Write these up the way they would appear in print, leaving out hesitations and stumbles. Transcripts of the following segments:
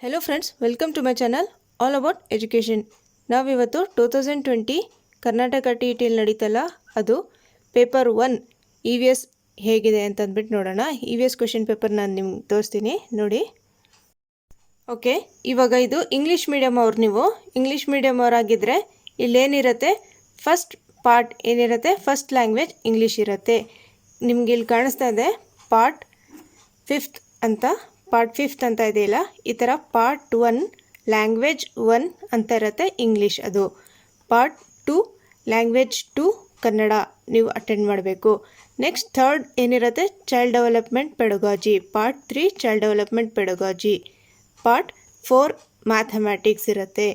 Hello friends, welcome to my channel all about education. ನಾವಿವತ್ತು 2020 Karnataka TET ನಡೀತಲ್ಲ, ಅದು paper 1 EVS ಹೇಗಿದೆ ಅಂತಂದ್ಬಿಟ್ಟು ನೋಡೋಣ. EVS ಕ್ವೆಶನ್ ಪೇಪರ್ ನಾನು ನಿಮ್ಗೆ ತೋರಿಸ್ತೀನಿ ನೋಡಿ. ಓಕೆ, ಇವಾಗ ಇದು ಇಂಗ್ಲೀಷ್ ಮೀಡಿಯಮ್ ಅವ್ರು, ನೀವು ಇಂಗ್ಲೀಷ್ ಮೀಡಿಯಮ್ ಅವರಾಗಿದ್ದರೆ ಇಲ್ಲೇನಿರುತ್ತೆ, ಫಸ್ಟ್ ಪಾರ್ಟ್ ಏನಿರುತ್ತೆ, ಫಸ್ಟ್ ಲ್ಯಾಂಗ್ವೇಜ್ ಇಂಗ್ಲೀಷ್ ಇರುತ್ತೆ. ನಿಮ್ಗೆ ಇಲ್ಲಿ ಕಾಣಿಸ್ತಾ ಇದೆ ಪಾರ್ಟ್ 5th ಅಂತ, ಪಾರ್ಟ್ 5th ಅಂತ ಇದೆಯಲ್ಲ, ಈ ಥರ ಪಾರ್ಟ್ 1 ಲ್ಯಾಂಗ್ವೇಜ್ 1 ಅಂತ ಇರುತ್ತೆ ಇಂಗ್ಲೀಷ್. ಅದು ಪಾರ್ಟ್ 2 ಲ್ಯಾಂಗ್ವೇಜ್ 2 ಕನ್ನಡ ನೀವು ಅಟೆಂಡ್ ಮಾಡಬೇಕು. ನೆಕ್ಸ್ಟ್ ಥರ್ಡ್ ಏನಿರುತ್ತೆ, child development pedagogy, part 3 child development pedagogy. Part 4 mathematics ಇರುತ್ತೆ.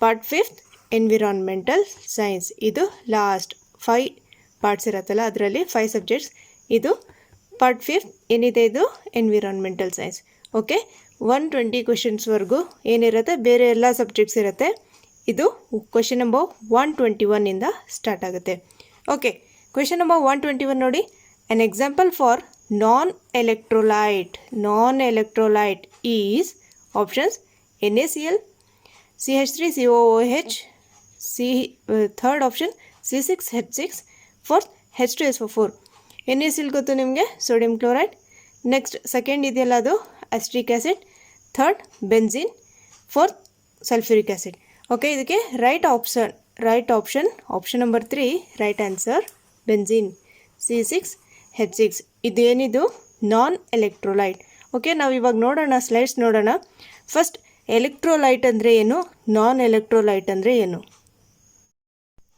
Part 5th environmental science. ಇದು ಲಾಸ್ಟ್ 5 ಪಾರ್ಟ್ಸ್ ಇರುತ್ತಲ್ಲ, ಅದರಲ್ಲಿ 5 ಸಬ್ಜೆಕ್ಟ್ಸ್. ಇದು ಪಾರ್ಟ್ 5th ಏನಿದೆ, ಇದು ಎನ್ವಿರಾನ್ಮೆಂಟಲ್ ಸೈನ್ಸ್. ಓಕೆ, 120 ಕ್ವೆಶನ್ಸ್ವರೆಗೂ ಏನಿರುತ್ತೆ, ಬೇರೆ ಎಲ್ಲ ಸಬ್ಜೆಕ್ಟ್ಸ್ ಇರುತ್ತೆ. ಇದು ಕ್ವೆಶನ್ ನಂಬರ್ 121 ಇಂದ ಸ್ಟಾರ್ಟ್ ಆಗುತ್ತೆ. ಓಕೆ, ಕ್ವೆಶನ್ ನಂಬರ್ 121 ನೋಡಿ. An example for non electrolyte. Non electrolyte is options NaCl, CH3COOH, third option C6H6, fourth H2SO4. NaCl ಗೊತ್ತು ನಿಮಗೆ, ಸೋಡಿಯಂ ಕ್ಲೋರೈಡ್. ನೆಕ್ಸ್ಟ್ ಸೆಕೆಂಡ್ ಇದೆಯಲ್ಲ, ಅದು acetic acid. Third benzene. Fourth sulphuric acid. Okay, ಇದಕ್ಕೆ right option number 3 right answer benzene, C6H6. ಇದೇನಿದು ನಾನ್ electrolyte. Okay, ನಾವು ಇವಾಗ ನೋಡೋಣ, slides ನೋಡೋಣ. ಫಸ್ಟ್ ಎಲೆಕ್ಟ್ರೋಲೈಟ್ ಅಂದರೆ ಏನು, ನಾನ್ ಎಲೆಕ್ಟ್ರೋಲೈಟ್ ಅಂದರೆ ಏನು.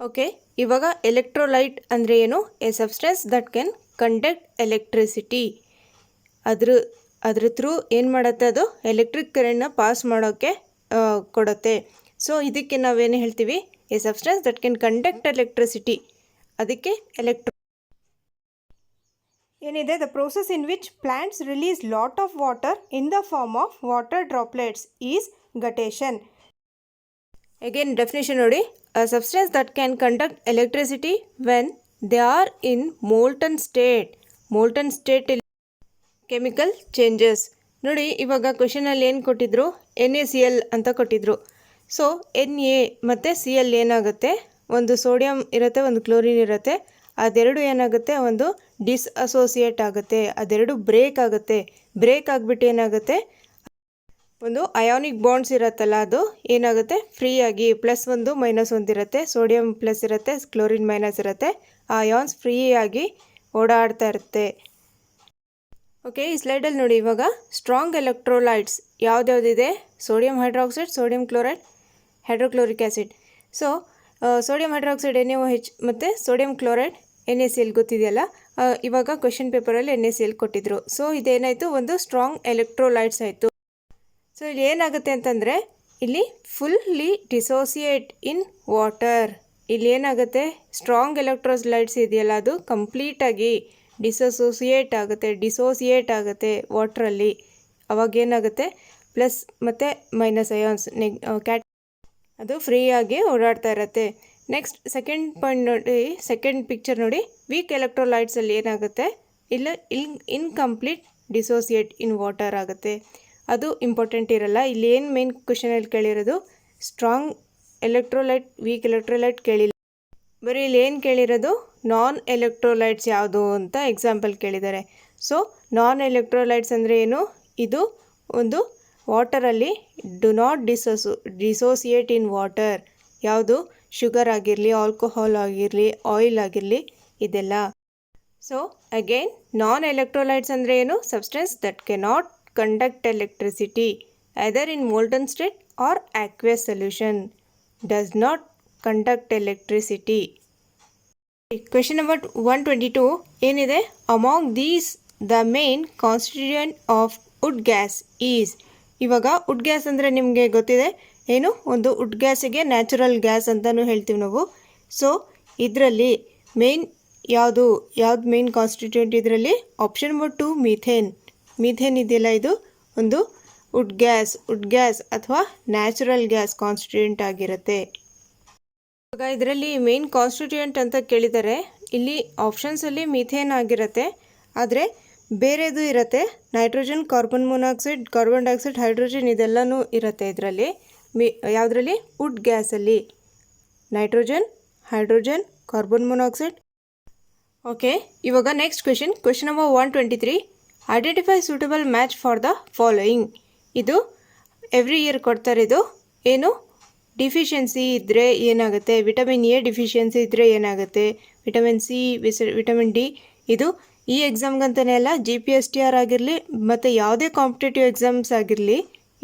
ಓಕೆ, ಇವಾಗ ಎಲೆಕ್ಟ್ರೋಲೈಟ್ ಅಂದರೆ ಏನು, A substance that can conduct electricity. ಅದ್ರ ಥ್ರೂ ಏನು ಮಾಡುತ್ತೆ, ಅದು ಎಲೆಕ್ಟ್ರಿಕ್ ಕರೆಂಟ್ನ ಪಾಸ್ ಮಾಡೋಕ್ಕೆ ಕೊಡುತ್ತೆ. ಸೊ ಇದಕ್ಕೆ ನಾವೇನು ಹೇಳ್ತೀವಿ, a substance that can conduct electricity. ಅದಕ್ಕೆ ಏನಿದೆ, the process in which plants release lot of water in the form of water droplets is guttation. Again definition ನೋಡಿ. A substance that can conduct electricity when they are in molten state. molten state chemical changes. ನೋಡಿ, ಇವಾಗ ಕ್ವೆಶನಲ್ಲಿ ಏನು ಕೊಟ್ಟಿದ್ರು, NaCl ಅಂತ ಕೊಟ್ಟಿದ್ರು. So Na ಮತ್ತು Cl ಏನಾಗುತ್ತೆ, ಒಂದು ಸೋಡಿಯಂ ಇರುತ್ತೆ, ಒಂದು ಕ್ಲೋರಿನ್ ಇರುತ್ತೆ. ಅದೆರಡು ಏನಾಗುತ್ತೆ, ಒಂದು ಡಿಸ್ಅಸೋಸಿಯೇಟ್ ಆಗುತ್ತೆ, ಅದೆರಡು ಬ್ರೇಕ್ ಆಗುತ್ತೆ. ಬ್ರೇಕ್ ಆಗಿಬಿಟ್ಟು ಏನಾಗುತ್ತೆ, ಒಂದು ಅಯಾನಿಕ್ ಬಾಂಡ್ಸ್ ಇರುತ್ತಲ್ಲ, ಅದು ಏನಾಗುತ್ತೆ, ಫ್ರೀಯಾಗಿ +1 -1 ಇರುತ್ತೆ, ಸೋಡಿಯಂ ಪ್ಲಸ್ ಇರುತ್ತೆ, ಕ್ಲೋರಿನ್ ಮೈನಸ್ ಇರುತ್ತೆ. ಆ ಅಯಾನ್ಸ್ ಫ್ರೀಯಾಗಿ ಓಡಾಡ್ತಾ ಇರುತ್ತೆ. ಓಕೆ, ಈ ಸ್ಲೈಡಲ್ಲಿ ನೋಡಿ, ಇವಾಗ ಸ್ಟ್ರಾಂಗ್ ಎಲೆಕ್ಟ್ರೋಲೈಟ್ಸ್ ಯಾವುದ್ಯಾವುದಿದೆ, sodium hydroxide, sodium chloride, hydrochloric acid. So sodium hydroxide NaOH ಮತ್ತು ಸೋಡಿಯಂ ಕ್ಲೋರೈಡ್ NaCl ಗೊತ್ತಿದೆಯಲ್ಲ. ಇವಾಗ ಕ್ವೆಶನ್ ಪೇಪರಲ್ಲಿ NaCl ಕೊಟ್ಟಿದ್ರು. ಸೊ ಇದೇನಾಯಿತು, ಒಂದು ಸ್ಟ್ರಾಂಗ್ ಎಲೆಕ್ಟ್ರೋಲೈಟ್ಸ್ ಆಯಿತು. ಸೊ ಇಲ್ಲಿ ಏನಾಗುತ್ತೆ ಅಂತಂದರೆ, ಇಲ್ಲಿ ಫುಲ್ಲಿ ಡಿಸೋಸಿಯೇಟ್ ಇನ್ ವಾಟರ್. ಇಲ್ಲಿ ಏನಾಗುತ್ತೆ, ಸ್ಟ್ರಾಂಗ್ ಎಲೆಕ್ಟ್ರೋಲೈಟ್ಸ್ ಇದೆಯಲ್ಲ, ಅದು ಕಂಪ್ಲೀಟಾಗಿ ಡಿಸೋಸಿಯೇಟ್ ಆಗುತ್ತೆ ವಾಟ್ರಲ್ಲಿ. ಅವಾಗೇನಾಗುತ್ತೆ, ಪ್ಲಸ್ ಮತ್ತು ಮೈನಸ್ ಅಯಾನ್ಸ್ ಅದು ಫ್ರೀಯಾಗಿ ಓಡಾಡ್ತಾ ಇರುತ್ತೆ. ನೆಕ್ಸ್ಟ್ ಸೆಕೆಂಡ್ ಪಾಯಿಂಟ್ ನೋಡಿ, ಸೆಕೆಂಡ್ ಪಿಕ್ಚರ್ ನೋಡಿ. ವೀಕ್ ಎಲೆಕ್ಟ್ರೋಲೈಟ್ಸಲ್ಲಿ ಏನಾಗುತ್ತೆ, ಇನ್ಕಂಪ್ಲೀಟ್ ಡಿಸೋಸಿಯೇಟ್ ಇನ್ ವಾಟರ್ ಆಗುತ್ತೆ. ಅದು ಇಂಪಾರ್ಟೆಂಟ್ ಇರಲ್ಲ. ಇಲ್ಲಿ ಏನು ಮೇನ್ ಕ್ವೆಶನಲ್ಲಿ ಕೇಳಿರೋದು, ಸ್ಟ್ರಾಂಗ್ ಎಲೆಕ್ಟ್ರೋಲೈಟ್, ವೀಕ್ ಎಲೆಕ್ಟ್ರೋಲೈಟ್ ಕೇಳಿಲ್ಲ. ಬರೀ ಇಲ್ಲಿ ಏನು ಕೇಳಿರೋದು, ನಾನ್ ಎಲೆಕ್ಟ್ರೋಲೈಟ್ಸ್ ಯಾವುದು ಅಂತ ಎಕ್ಸಾಂಪಲ್ ಕೇಳಿದ್ದಾರೆ. ಸೊ ನಾನ್ ಎಲೆಕ್ಟ್ರೋಲೈಟ್ಸ್ ಅಂದರೆ ಏನು, ಇದು ಒಂದು ವಾಟರಲ್ಲಿ do not dissociate in water. ಯಾವುದು, ಶುಗರ್ ಆಗಿರಲಿ, ಆಲ್ಕೋಹಾಲ್ ಆಗಿರಲಿ, ಆಯಿಲ್ ಆಗಿರಲಿ, ಇದೆಲ್ಲ. ಸೊ ಅಗೇನ್ ನಾನ್ ಎಲೆಕ್ಟ್ರೋಲೈಟ್ಸ್ ಅಂದರೆ ಏನು, substance that cannot conduct electricity either in molten state or aqueous solution, does not conduct electricity. Question number 122 ಏನಿದೆ, among these the main constituent of wood gas is. ಇವಾಗ wood gas ಅಂದರೆ ನಿಮಗೆ ಗೊತ್ತಿದೆ ಏನು, ಒಂದು wood ಗ್ಯಾಸಿಗೆ natural gas ಅಂತಲೂ ಹೇಳ್ತೀವಿ ನಾವು. ಸೊ ಇದರಲ್ಲಿ ಮೇನ್ ಯಾವುದು ಮೇನ್ ಕಾನ್ಸ್ಟಿಟ್ಯೂಯೆಂಟ್, ಇದರಲ್ಲಿ ಆಪ್ಷನ್ ನಂಬರ್ 2 ಮೀಥೇನ್ ಇದೆಯಲ್ಲ, ಇದು ಒಂದು ವುಡ್ ಗ್ಯಾಸ್ ಅಥವಾ ನ್ಯಾಚುರಲ್ ಗ್ಯಾಸ್ ಕಾನ್ಸ್ಟಿಟ್ಯೂಯೆಂಟ್ ಆಗಿರುತ್ತೆ. ಇವಾಗ ಇದರಲ್ಲಿ ಮೇನ್ ಕಾನ್ಸ್ಟಿಟ್ಯೂಯೆಂಟ್ ಅಂತ ಕೇಳಿದರೆ, ಇಲ್ಲಿ ಆಪ್ಷನ್ಸಲ್ಲಿ ಮೀಥೇನ್ ಆಗಿರುತ್ತೆ. ಆದರೆ ಬೇರೆದು ಇರುತ್ತೆ, nitrogen, carbon monoxide, carbon dioxide, hydrogen ಇದೆಲ್ಲನೂ ಇರುತ್ತೆ ಇದರಲ್ಲಿ. ಯಾವುದರಲ್ಲಿ? ವುಡ್ ಗ್ಯಾಸಲ್ಲಿ nitrogen, hydrogen, carbon monoxide. Okay, ಇವಾಗ next question number 123. Identify suitable match for the following. ಇದು ಎವ್ರಿ ಇಯರ್ ಕೊಡ್ತಾರೆ. ಇದು ಏನು? ಡಿಫಿಷಿಯನ್ಸಿ ಇದ್ದರೆ ಏನಾಗುತ್ತೆ, ವಿಟಮಿನ್ ಎ ಡಿಫಿಷಿಯನ್ಸಿ ಇದ್ದರೆ ಏನಾಗುತ್ತೆ, ವಿಟಮಿನ್ ಸಿ, ವಿಟಮಿನ್ ಡಿ. ಇದು ಈ ಎಕ್ಸಾಮ್ಗಂತಲೇ ಅಲ್ಲ, GPSTR ಆಗಿರಲಿ ಮತ್ತು ಯಾವುದೇ ಕಾಂಪಿಟೇಟಿವ್ ಎಕ್ಸಾಮ್ಸ್ ಆಗಿರಲಿ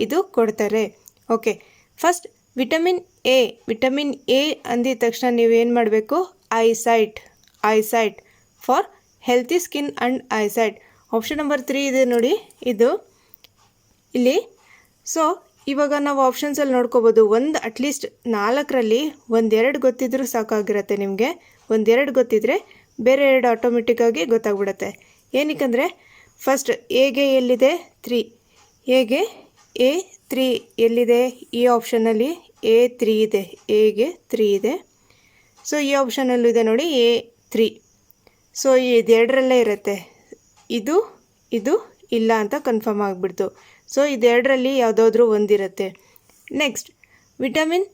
ಇದು ಕೊಡ್ತಾರೆ. ಓಕೆ, ಫಸ್ಟ್ ವಿಟಮಿನ್ ಎ ಅಂದಿದ ತಕ್ಷಣ ನೀವೇನು ಮಾಡಬೇಕು? Eyesight for healthy skin and eyesight. Option number 3 ಇದೆ ನೋಡಿ ಇದು ಇಲ್ಲಿ. ಸೊ ಇವಾಗ ನಾವು ಆಪ್ಷನ್ಸಲ್ಲಿ ನೋಡ್ಕೋಬೋದು, ಅಟ್ಲೀಸ್ಟ್ 4ರಲ್ಲಿ 1-2 ಗೊತ್ತಿದ್ರೂ ಸಾಕಾಗಿರುತ್ತೆ ನಿಮಗೆ. 1-2 ಗೊತ್ತಿದ್ರೆ ಬೇರೆ 2 ಆಟೋಮೆಟಿಕ್ಕಾಗಿ ಗೊತ್ತಾಗ್ಬಿಡುತ್ತೆ. ಏನಕ್ಕಂದರೆ ಫಸ್ಟ್ ಎಗೆ ಎಲ್ಲಿದೆ? 3. ಎಗೆ A3 ಎಲ್ಲಿದೆ? ಈ ಆಪ್ಷನಲ್ಲಿ A3 ಇದೆ, ಎಗೆ 3 ಇದೆ. ಸೊ ಈ ಆಪ್ಷನಲ್ಲೂ ಇದೆ ನೋಡಿ A3. ಸೊ ಇದೆರಡರಲ್ಲೇ ಇರುತ್ತೆ. ಇದು ಇಲ್ಲ ಅಂತ ಕನ್ಫರ್ಮ್ ಆಗಿಬಿಡ್ತು. ಸೊ ಇದೆರಡರಲ್ಲಿ ಯಾವುದಾದ್ರೂ ಒಂದಿರುತ್ತೆ. ನೆಕ್ಸ್ಟ್ ವಿಟಮಿನ್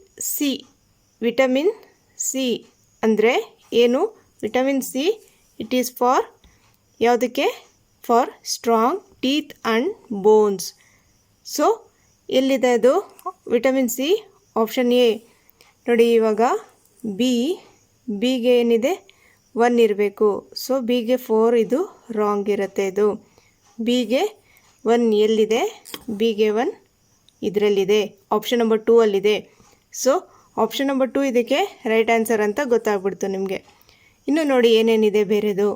ಸಿ ಅಂದರೆ ಏನು? Vitamin C it is for ಯಾವುದಕ್ಕೆ? For strong teeth and bones. So ಎಲ್ಲಿದೆ ಅದು ವಿಟಮಿನ್ ಸಿ? ಆಪ್ಷನ್ ಎ ನೋಡಿ. ಇವಾಗ ಬಿಗೆ ಏನಿದೆ? 1 ಇರಬೇಕು. ಸೊ ಬಿಗೆ 4, ಇದು ರಾಂಗ್ ಇರುತ್ತೆ. ಇದು ಬಿಗೆ 1 ಎಲ್ಲಿದೆ? ಬಿಗೆ 1 ಇದರಲ್ಲಿದೆ, ಆಪ್ಷನ್ ನಂಬರ್ 2 ಅಲ್ಲಿದೆ. ಸೊ ಆಪ್ಷನ್ ನಂಬರ್ 2 ಇದಕ್ಕೆ ರೈಟ್ ಆನ್ಸರ್ ಅಂತ ಗೊತ್ತಾಗ್ಬಿಡ್ತು ನಿಮಗೆ. ಇನ್ನು ನೋಡಿ ಏನೇನಿದೆ ಬೇರೆದು.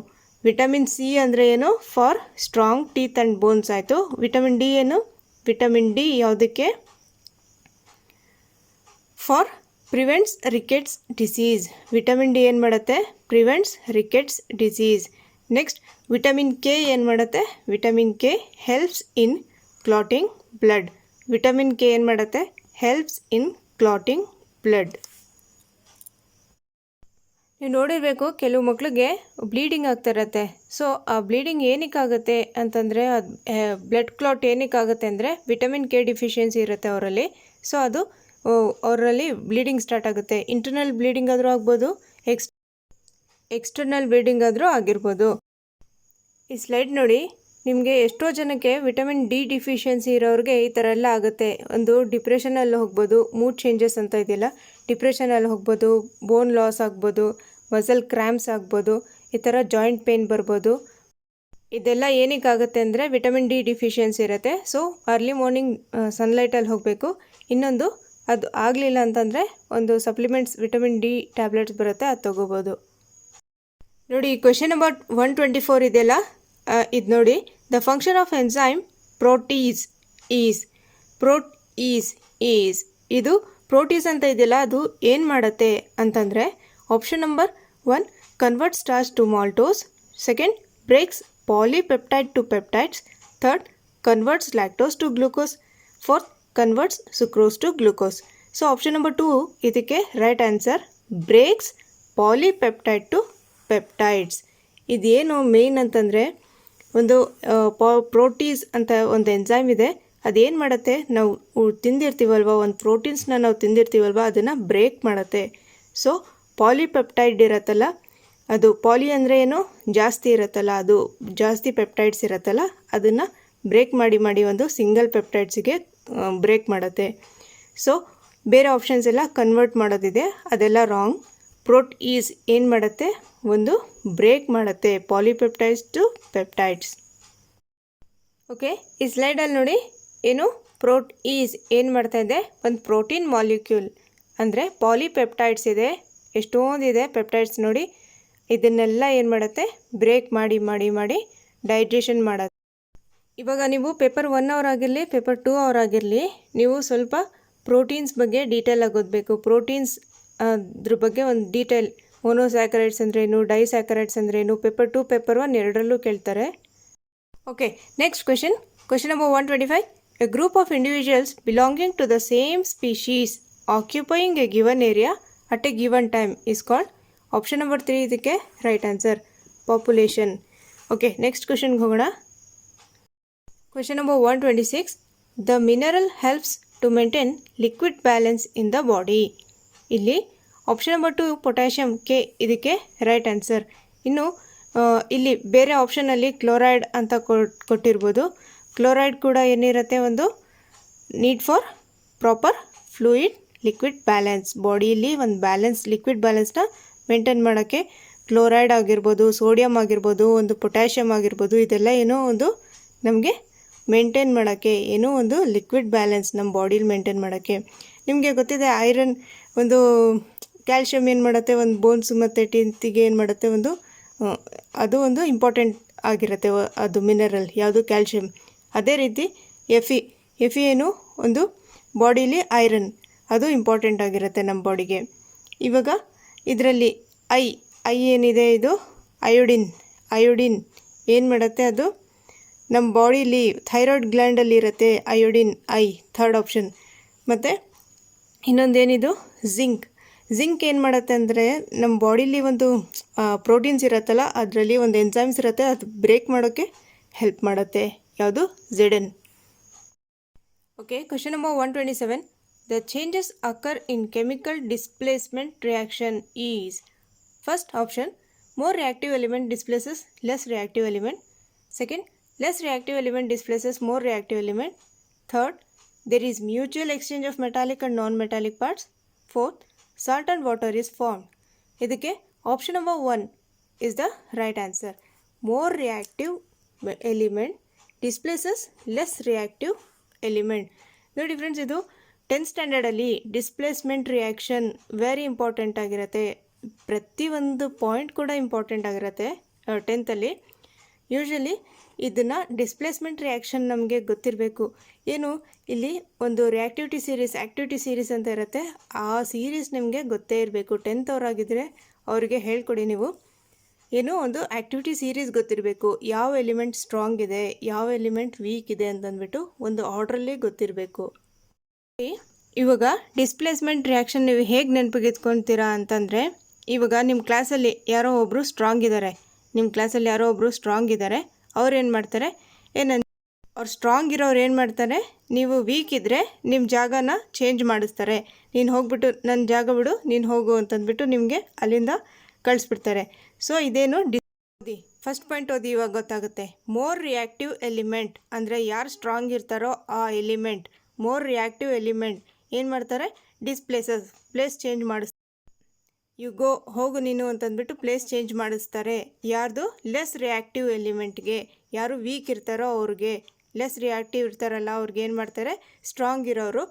ವಿಟಮಿನ್ ಸಿ ಅಂದರೆ ಏನು? For strong teeth and bones ಆಯಿತು. ವಿಟಮಿನ್ ಡಿ ಏನು? ವಿಟಮಿನ್ ಡಿ ಯಾವುದಕ್ಕೆ? For prevents rickets disease. Vitamin D ಏನು ಮಾಡುತ್ತೆ? Prevents rickets disease. Next vitamin K ಏನು ಮಾಡುತ್ತೆ? Vitamin K helps in clotting blood. Vitamin K ಏನು ಮಾಡುತ್ತೆ? Helps in clotting blood. ನೀವು ನೋಡಿರಬೇಕು, ಕೆಲವು ಮಕ್ಕಳಿಗೆ ಬ್ಲೀಡಿಂಗ್ ಆಗ್ತಾ ಇರತ್ತೆ. ಸೊ ಆ ಬ್ಲೀಡಿಂಗ್ ಏನಕ್ಕಾಗುತ್ತೆ ಅಂತಂದರೆ, ಅದು ಬ್ಲಡ್ ಕ್ಲಾಟ್ ಏನಕ್ಕಾಗುತ್ತೆ ಅಂದರೆ ವಿಟಮಿನ್ ಕೆ ಡಿಫಿಷಿಯನ್ಸಿ ಇರುತ್ತೆ ಅವರಲ್ಲಿ. ಸೊ ಅದು ಅವರಲ್ಲಿ ಬ್ಲೀಡಿಂಗ್ ಸ್ಟಾರ್ಟ್ ಆಗುತ್ತೆ. ಇಂಟರ್ನಲ್ ಬ್ಲೀಡಿಂಗ್ ಆದರೂ ಆಗ್ಬೋದು, ಎಕ್ಸ್ಟರ್ನಲ್ ಬ್ಲೀಡಿಂಗ್ ಆದರೂ ಆಗಿರ್ಬೋದು. ಈ ಸ್ಲೈಡ್ ನೋಡಿ, ನಿಮಗೆ ಎಷ್ಟೋ ಜನಕ್ಕೆ ವಿಟಮಿನ್ ಡಿ ಡಿಫಿಷಿಯನ್ಸಿ ಇರೋರಿಗೆ ಈ ಥರ ಎಲ್ಲ ಆಗುತ್ತೆ. ಒಂದು ಡಿಪ್ರೆಷನಲ್ಲಿ ಹೋಗ್ಬೋದು, ಮೂಡ್ ಚೇಂಜಸ್ ಅಂತ ಇದೆಯಲ್ಲ, ಡಿಪ್ರೆಷನಲ್ಲಿ ಹೋಗ್ಬೋದು, ಬೋನ್ ಲಾಸ್ ಆಗ್ಬೋದು, ಮಸಲ್ ಕ್ರ್ಯಾಂಪ್ಸ್ ಆಗ್ಬೋದು, ಈ ಥರ ಜಾಯಿಂಟ್ ಪೇನ್ ಬರ್ಬೋದು. ಇದೆಲ್ಲ ಏನಕ್ಕಾಗುತ್ತೆ ಅಂದರೆ ವಿಟಮಿನ್ ಡಿ ಡಿಫಿಷಿಯನ್ಸಿ ಇರುತ್ತೆ. ಸೊ ಅರ್ಲಿ ಮಾರ್ನಿಂಗ್ ಸನ್ಲೈಟಲ್ಲಿ ಹೋಗಬೇಕು. ಇನ್ನೊಂದು ಅದು ಆಗಲಿಲ್ಲ ಅಂತಂದರೆ ಒಂದು ಸಪ್ಲಿಮೆಂಟ್ಸ್ ವಿಟಮಿನ್ ಡಿ ಟ್ಯಾಬ್ಲೆಟ್ಸ್ ಬರುತ್ತೆ, ಅದು ತೊಗೋಬೋದು. ನೋಡಿ ಕ್ವೆಶನ್ ನಂಬರ್ 124 ಇದೆಯಲ್ಲ, ಇದು ನೋಡಿ. The function of enzyme protease is. ಇದು ಪ್ರೋಟೀಸ್ ಅಂತ ಇದೆಯಲ್ಲ, ಅದು ಏನು ಮಾಡುತ್ತೆ ಅಂತಂದರೆ, option number 1 convert starch to maltose, second breaks polypeptide to peptides, third converts lactose to glucose, fourth converts sucrose to glucose. So option number 2 ಇದಕ್ಕೆ right answer, breaks polypeptide to peptides. ಇದೇನು main ಅಂತಂದರೆ, ಒಂದು ಪ್ರೋಟೀಸ್ ಅಂತ ಒಂದು enzyme ಇದೆ. ಅದೇನು ಮಾಡುತ್ತೆ, ನಾವು ತಿಂದಿರ್ತೀವಲ್ವ, ಒಂದು ಪ್ರೋಟೀನ್ಸ್ನ ನಾವು ತಿಂದಿರ್ತೀವಲ್ವ, ಅದನ್ನು ಬ್ರೇಕ್ ಮಾಡುತ್ತೆ. ಸೊ ಪಾಲಿಪೆಪ್ಟೈಡ್ ಇರುತ್ತಲ್ಲ, ಅದು ಪಾಲಿ ಅಂದರೆ ಏನು? ಜಾಸ್ತಿ ಇರುತ್ತಲ್ಲ, ಅದು ಜಾಸ್ತಿ ಪೆಪ್ಟೈಡ್ಸ್ ಇರುತ್ತಲ್ಲ, ಅದನ್ನು ಬ್ರೇಕ್ ಮಾಡಿ ಒಂದು ಸಿಂಗಲ್ ಪೆಪ್ಟೈಡ್ಸಿಗೆ ಬ್ರೇಕ್ ಮಾಡುತ್ತೆ. ಸೊ ಬೇರೆ ಆಪ್ಷನ್ಸ್ ಎಲ್ಲ ಕನ್ವರ್ಟ್ ಮಾಡೋದಿದೆ, ಅದೆಲ್ಲ ರಾಂಗ್. ಪ್ರೋಟೀಸ್ ಏನು ಮಾಡುತ್ತೆ? ಒಂದು ಬ್ರೇಕ್ ಮಾಡುತ್ತೆ ಪಾಲಿಪೆಪ್ಟೈಡ್ಸ್ ಟು ಪೆಪ್ಟೈಡ್ಸ್. ಓಕೆ, ಈ ಸ್ಲೈಡಲ್ಲಿ ನೋಡಿ, ಏನು ಪ್ರೋಟೀಸ್ ಏನು ಮಾಡ್ತಾ ಇದೆ? ಒಂದು ಪ್ರೋಟೀನ್ ಮಾಲಿಕ್ಯೂಲ್ ಅಂದರೆ ಪಾಲಿಪೆಪ್ಟೈಡ್ಸ್ ಇದೆ, ಎಷ್ಟೊಂದಿದೆ ಪೆಪ್ಟೈಡ್ಸ್ ನೋಡಿ. ಇದನ್ನೆಲ್ಲ ಏನು ಮಾಡುತ್ತೆ? ಬ್ರೇಕ್ ಮಾಡಿ ಡೈಜೆಷನ್ ಮಾಡುತ್ತೆ. ಇವಾಗ ನೀವು ಪೇಪರ್ 1 ಅವರ್ ಆಗಿರಲಿ, ಪೇಪರ್ 2 ಅವರ್ ಆಗಿರಲಿ, ನೀವು ಸ್ವಲ್ಪ ಪ್ರೋಟೀನ್ಸ್ ಬಗ್ಗೆ ಡೀಟೇಲಾಗಿ ಓದಬೇಕು. ಪ್ರೋಟೀನ್ಸ್ ಅದ್ರ ಬಗ್ಗೆ ಒಂದು ಡೀಟೇಲ್, ಮೊನೋಸ್ಯಾಕರೈಡ್ಸ್ ಅಂದ್ರೇನು, ಡೈಸ್ಯಾಕರೈಡ್ಸ್ ಅಂದ್ರೇನು, ಪೇಪರ್ 2, ಪೇಪರ್ 1 ಎರಡರಲ್ಲೂ ಕೇಳ್ತಾರೆ. Okay, next question number 125. A group of individuals belonging to the same species occupying a given area at a given time is called. Option number 3 ಇದಕ್ಕೆ right answer, population. Okay, next ಕ್ವೆಶನ್ಗೆ ಹೋಗೋಣ. Question number 126. The mineral helps to maintain liquid balance in the body. ಇಲ್ಲಿ option number 2 potassium K ಇದಕ್ಕೆ right answer. ಇನ್ನು ಇಲ್ಲಿ ಬೇರೆ ಆಪ್ಷನಲ್ಲಿ chloride ಅಂತ ಕೊಟ್ಟಿರ್ಬೋದು. Chloride ಕೂಡ ಏನಿರುತ್ತೆ, ಒಂದು need for proper fluid liquid balance. ಬಾಡಿಯಲ್ಲಿ ಒಂದು ಬ್ಯಾಲೆನ್ಸ್ ಲಿಕ್ವಿಡ್ ಬ್ಯಾಲೆನ್ಸ್ನ ಮೇಂಟೈನ್ ಮಾಡೋಕ್ಕೆ ಕ್ಲೋರೈಡ್ ಆಗಿರ್ಬೋದು, ಸೋಡಿಯಂ ಆಗಿರ್ಬೋದು, ಒಂದು ಪೊಟ್ಯಾಷಿಯಮ್ ಆಗಿರ್ಬೋದು, ಇದೆಲ್ಲ ಏನೋ ಒಂದು ನಮಗೆ ಮೇಂಟೈನ್ ಮಾಡೋಕ್ಕೆ, ಏನೋ ಒಂದು ಲಿಕ್ವಿಡ್ ಬ್ಯಾಲೆನ್ಸ್ ನಮ್ಮ ಬಾಡೀಲಿ ಮೇಂಟೈನ್ ಮಾಡೋಕ್ಕೆ. ನಿಮಗೆ ಗೊತ್ತಿದೆ ಐರನ್, ಒಂದು ಕ್ಯಾಲ್ಶಿಯಮ್ ಏನು ಮಾಡುತ್ತೆ, ಒಂದು ಬೋನ್ಸ್ ಮತ್ತು ಟೀತಿಗೆ ಏನು ಮಾಡುತ್ತೆ, ಒಂದು ಅದು ಒಂದು ಇಂಪಾರ್ಟೆಂಟ್ ಆಗಿರುತ್ತೆ ಅದು ಮಿನರಲ್ ಯಾವುದು, ಕ್ಯಾಲ್ಶಿಯಮ್. ಅದೇ ರೀತಿ ಎಫಿ ಏನು ಒಂದು ಬಾಡೀಲಿ ಐರನ್, ಅದು ಇಂಪಾರ್ಟೆಂಟ್ ಆಗಿರುತ್ತೆ ನಮ್ಮ ಬಾಡಿಗೆ. ಇವಾಗ ಇದರಲ್ಲಿ ಐ ಏನಿದೆ, ಇದು ಅಯೋಡಿನ್ ಏನು ಮಾಡುತ್ತೆ, ಅದು ನಮ್ಮ ಬಾಡೀಲಿ ಥೈರಾಯ್ಡ್ ಗ್ಲ್ಯಾಂಡಲ್ಲಿ ಇರುತ್ತೆ ಅಯೋಡಿನ್, ಥರ್ಡ್ ಆಪ್ಷನ್. ಮತ್ತು ಇನ್ನೊಂದೇನಿದು ಜಿಂಕ್ ಏನು ಮಾಡುತ್ತೆ ಅಂದರೆ ನಮ್ಮ ಬಾಡೀಲಿ ಒಂದು ಪ್ರೋಟೀನ್ಸ್ ಇರುತ್ತಲ್ಲ, ಅದರಲ್ಲಿ ಒಂದು ಎನ್ಸೈಮ್ಸ್ ಇರುತ್ತೆ, ಅದು ಬ್ರೇಕ್ ಮಾಡೋಕ್ಕೆ ಹೆಲ್ಪ್ ಮಾಡುತ್ತೆ. ಯಾವುದು, ZN. Okay, question number 127. The changes occur in chemical displacement reaction is. First option, more reactive element displaces less reactive element. Second, less reactive element displaces more reactive element. Third, there is mutual exchange of metallic and non-metallic parts. Fourth, salt and water is formed. ಇದಕ್ಕೆ option number 1 is the right answer. More reactive element displaces less reactive element. ನೋಡಿ friends, ಇದು 10th ಸ್ಟ್ಯಾಂಡರ್ಡಲ್ಲಿ displacement reaction very important ಆಗಿರುತ್ತೆ. ಪ್ರತಿಯೊಂದು point ಕೂಡ important ಆಗಿರುತ್ತೆ 10th. Usually ಇದನ್ನು displacement reaction ನಮಗೆ ಗೊತ್ತಿರಬೇಕು. ಏನು, ಇಲ್ಲಿ ಒಂದು ರಿಯಾಕ್ಟಿವಿಟಿ ಸೀರೀಸ್, ಆ್ಯಕ್ಟಿವಿಟಿ ಸೀರೀಸ್ ಅಂತ ಇರುತ್ತೆ, ಆ ಸೀರೀಸ್ ನಿಮಗೆ ಗೊತ್ತೇ ಇರಬೇಕು. 10th ಅವರಾಗಿದ್ದರೆ ಅವರಿಗೆ ಹೇಳ್ಕೊಡಿ ನೀವು. ಏನು, ಒಂದು ಆ್ಯಕ್ಟಿವಿಟಿ ಸೀರೀಸ್ ಗೊತ್ತಿರಬೇಕು. ಯಾವ ಎಲಿಮೆಂಟ್ ಸ್ಟ್ರಾಂಗ್ ಇದೆ, ಯಾವ ಎಲಿಮೆಂಟ್ ವೀಕ್ ಇದೆ ಅಂತಂದ್ಬಿಟ್ಟು ಒಂದು ಆರ್ಡ್ರಲ್ಲಿ ಗೊತ್ತಿರಬೇಕು. ಇವಾಗ ಡಿಸ್ಪ್ಲೇಸ್ಮೆಂಟ್ ರಿಯಾಕ್ಷನ್ ನೀವು ಹೇಗೆ ನೆನಪಿಗೆ ಇಟ್ಕೊತೀರಾ ಅಂತಂದರೆ, ಇವಾಗ ನಿಮ್ಮ ಕ್ಲಾಸಲ್ಲಿ ಯಾರೋ ಒಬ್ಬರು ಸ್ಟ್ರಾಂಗ್ ಇದ್ದಾರೆ, ಅವ್ರು ಏನು ಮಾಡ್ತಾರೆ, ಅವ್ರು ಸ್ಟ್ರಾಂಗ್ ಇರೋರು ಏನು ಮಾಡ್ತಾರೆ, ನೀವು ವೀಕ್ ಇದ್ದರೆ ನಿಮ್ಮ ಜಾಗನ ಚೇಂಜ್ ಮಾಡಿಸ್ತಾರೆ. ನೀನು ಹೋಗ್ಬಿಟ್ಟು ನನ್ನ ಜಾಗ ಬಿಡು, ನೀನು ಹೋಗು ಅಂತಂದ್ಬಿಟ್ಟು ನಿಮಗೆ ಅಲ್ಲಿಂದ ಕಳಿಸ್ಬಿಡ್ತಾರೆ. ಸೊ ಇದೇನು ಫಸ್ಟ್ ಪಾಯಿಂಟ್ ಓದಿ, ಇವಾಗ ಗೊತ್ತಾಗುತ್ತೆ. ಮೋರ್ ರಿಯಾಕ್ಟಿವ್ ಎಲಿಮೆಂಟ್ ಅಂದರೆ ಯಾರು ಸ್ಟ್ರಾಂಗ್ ಇರ್ತಾರೋ ಆ ಎಲಿಮೆಂಟ್, ಮೋರ್ ರಿಯಾಕ್ಟಿವ್ ಎಲಿಮೆಂಟ್ ಏನು ಮಾಡ್ತಾರೆ, ಪ್ಲೇಸ್ ಚೇಂಜ್ ಮಾಡಿಸ್ತಾರೆ. ಯು ಗೋ, ಹೋಗು ನೀನು ಅಂತಂದ್ಬಿಟ್ಟು ಪ್ಲೇಸ್ ಚೇಂಜ್ ಮಾಡಿಸ್ತಾರೆ. ಯಾರ್ದು, ಲೆಸ್ ರಿಯಾಕ್ಟಿವ್ ಎಲಿಮೆಂಟ್ಗೆ. ಯಾರು ವೀಕ್ ಇರ್ತಾರೋ ಅವ್ರಿಗೆ, ಲೆಸ್ ರಿಯಾಕ್ಟಿವ್ ಇರ್ತಾರಲ್ಲ ಅವ್ರಿಗೆ ಏನು ಮಾಡ್ತಾರೆ, ಸ್ಟ್ರಾಂಗ್ ಇರೋರು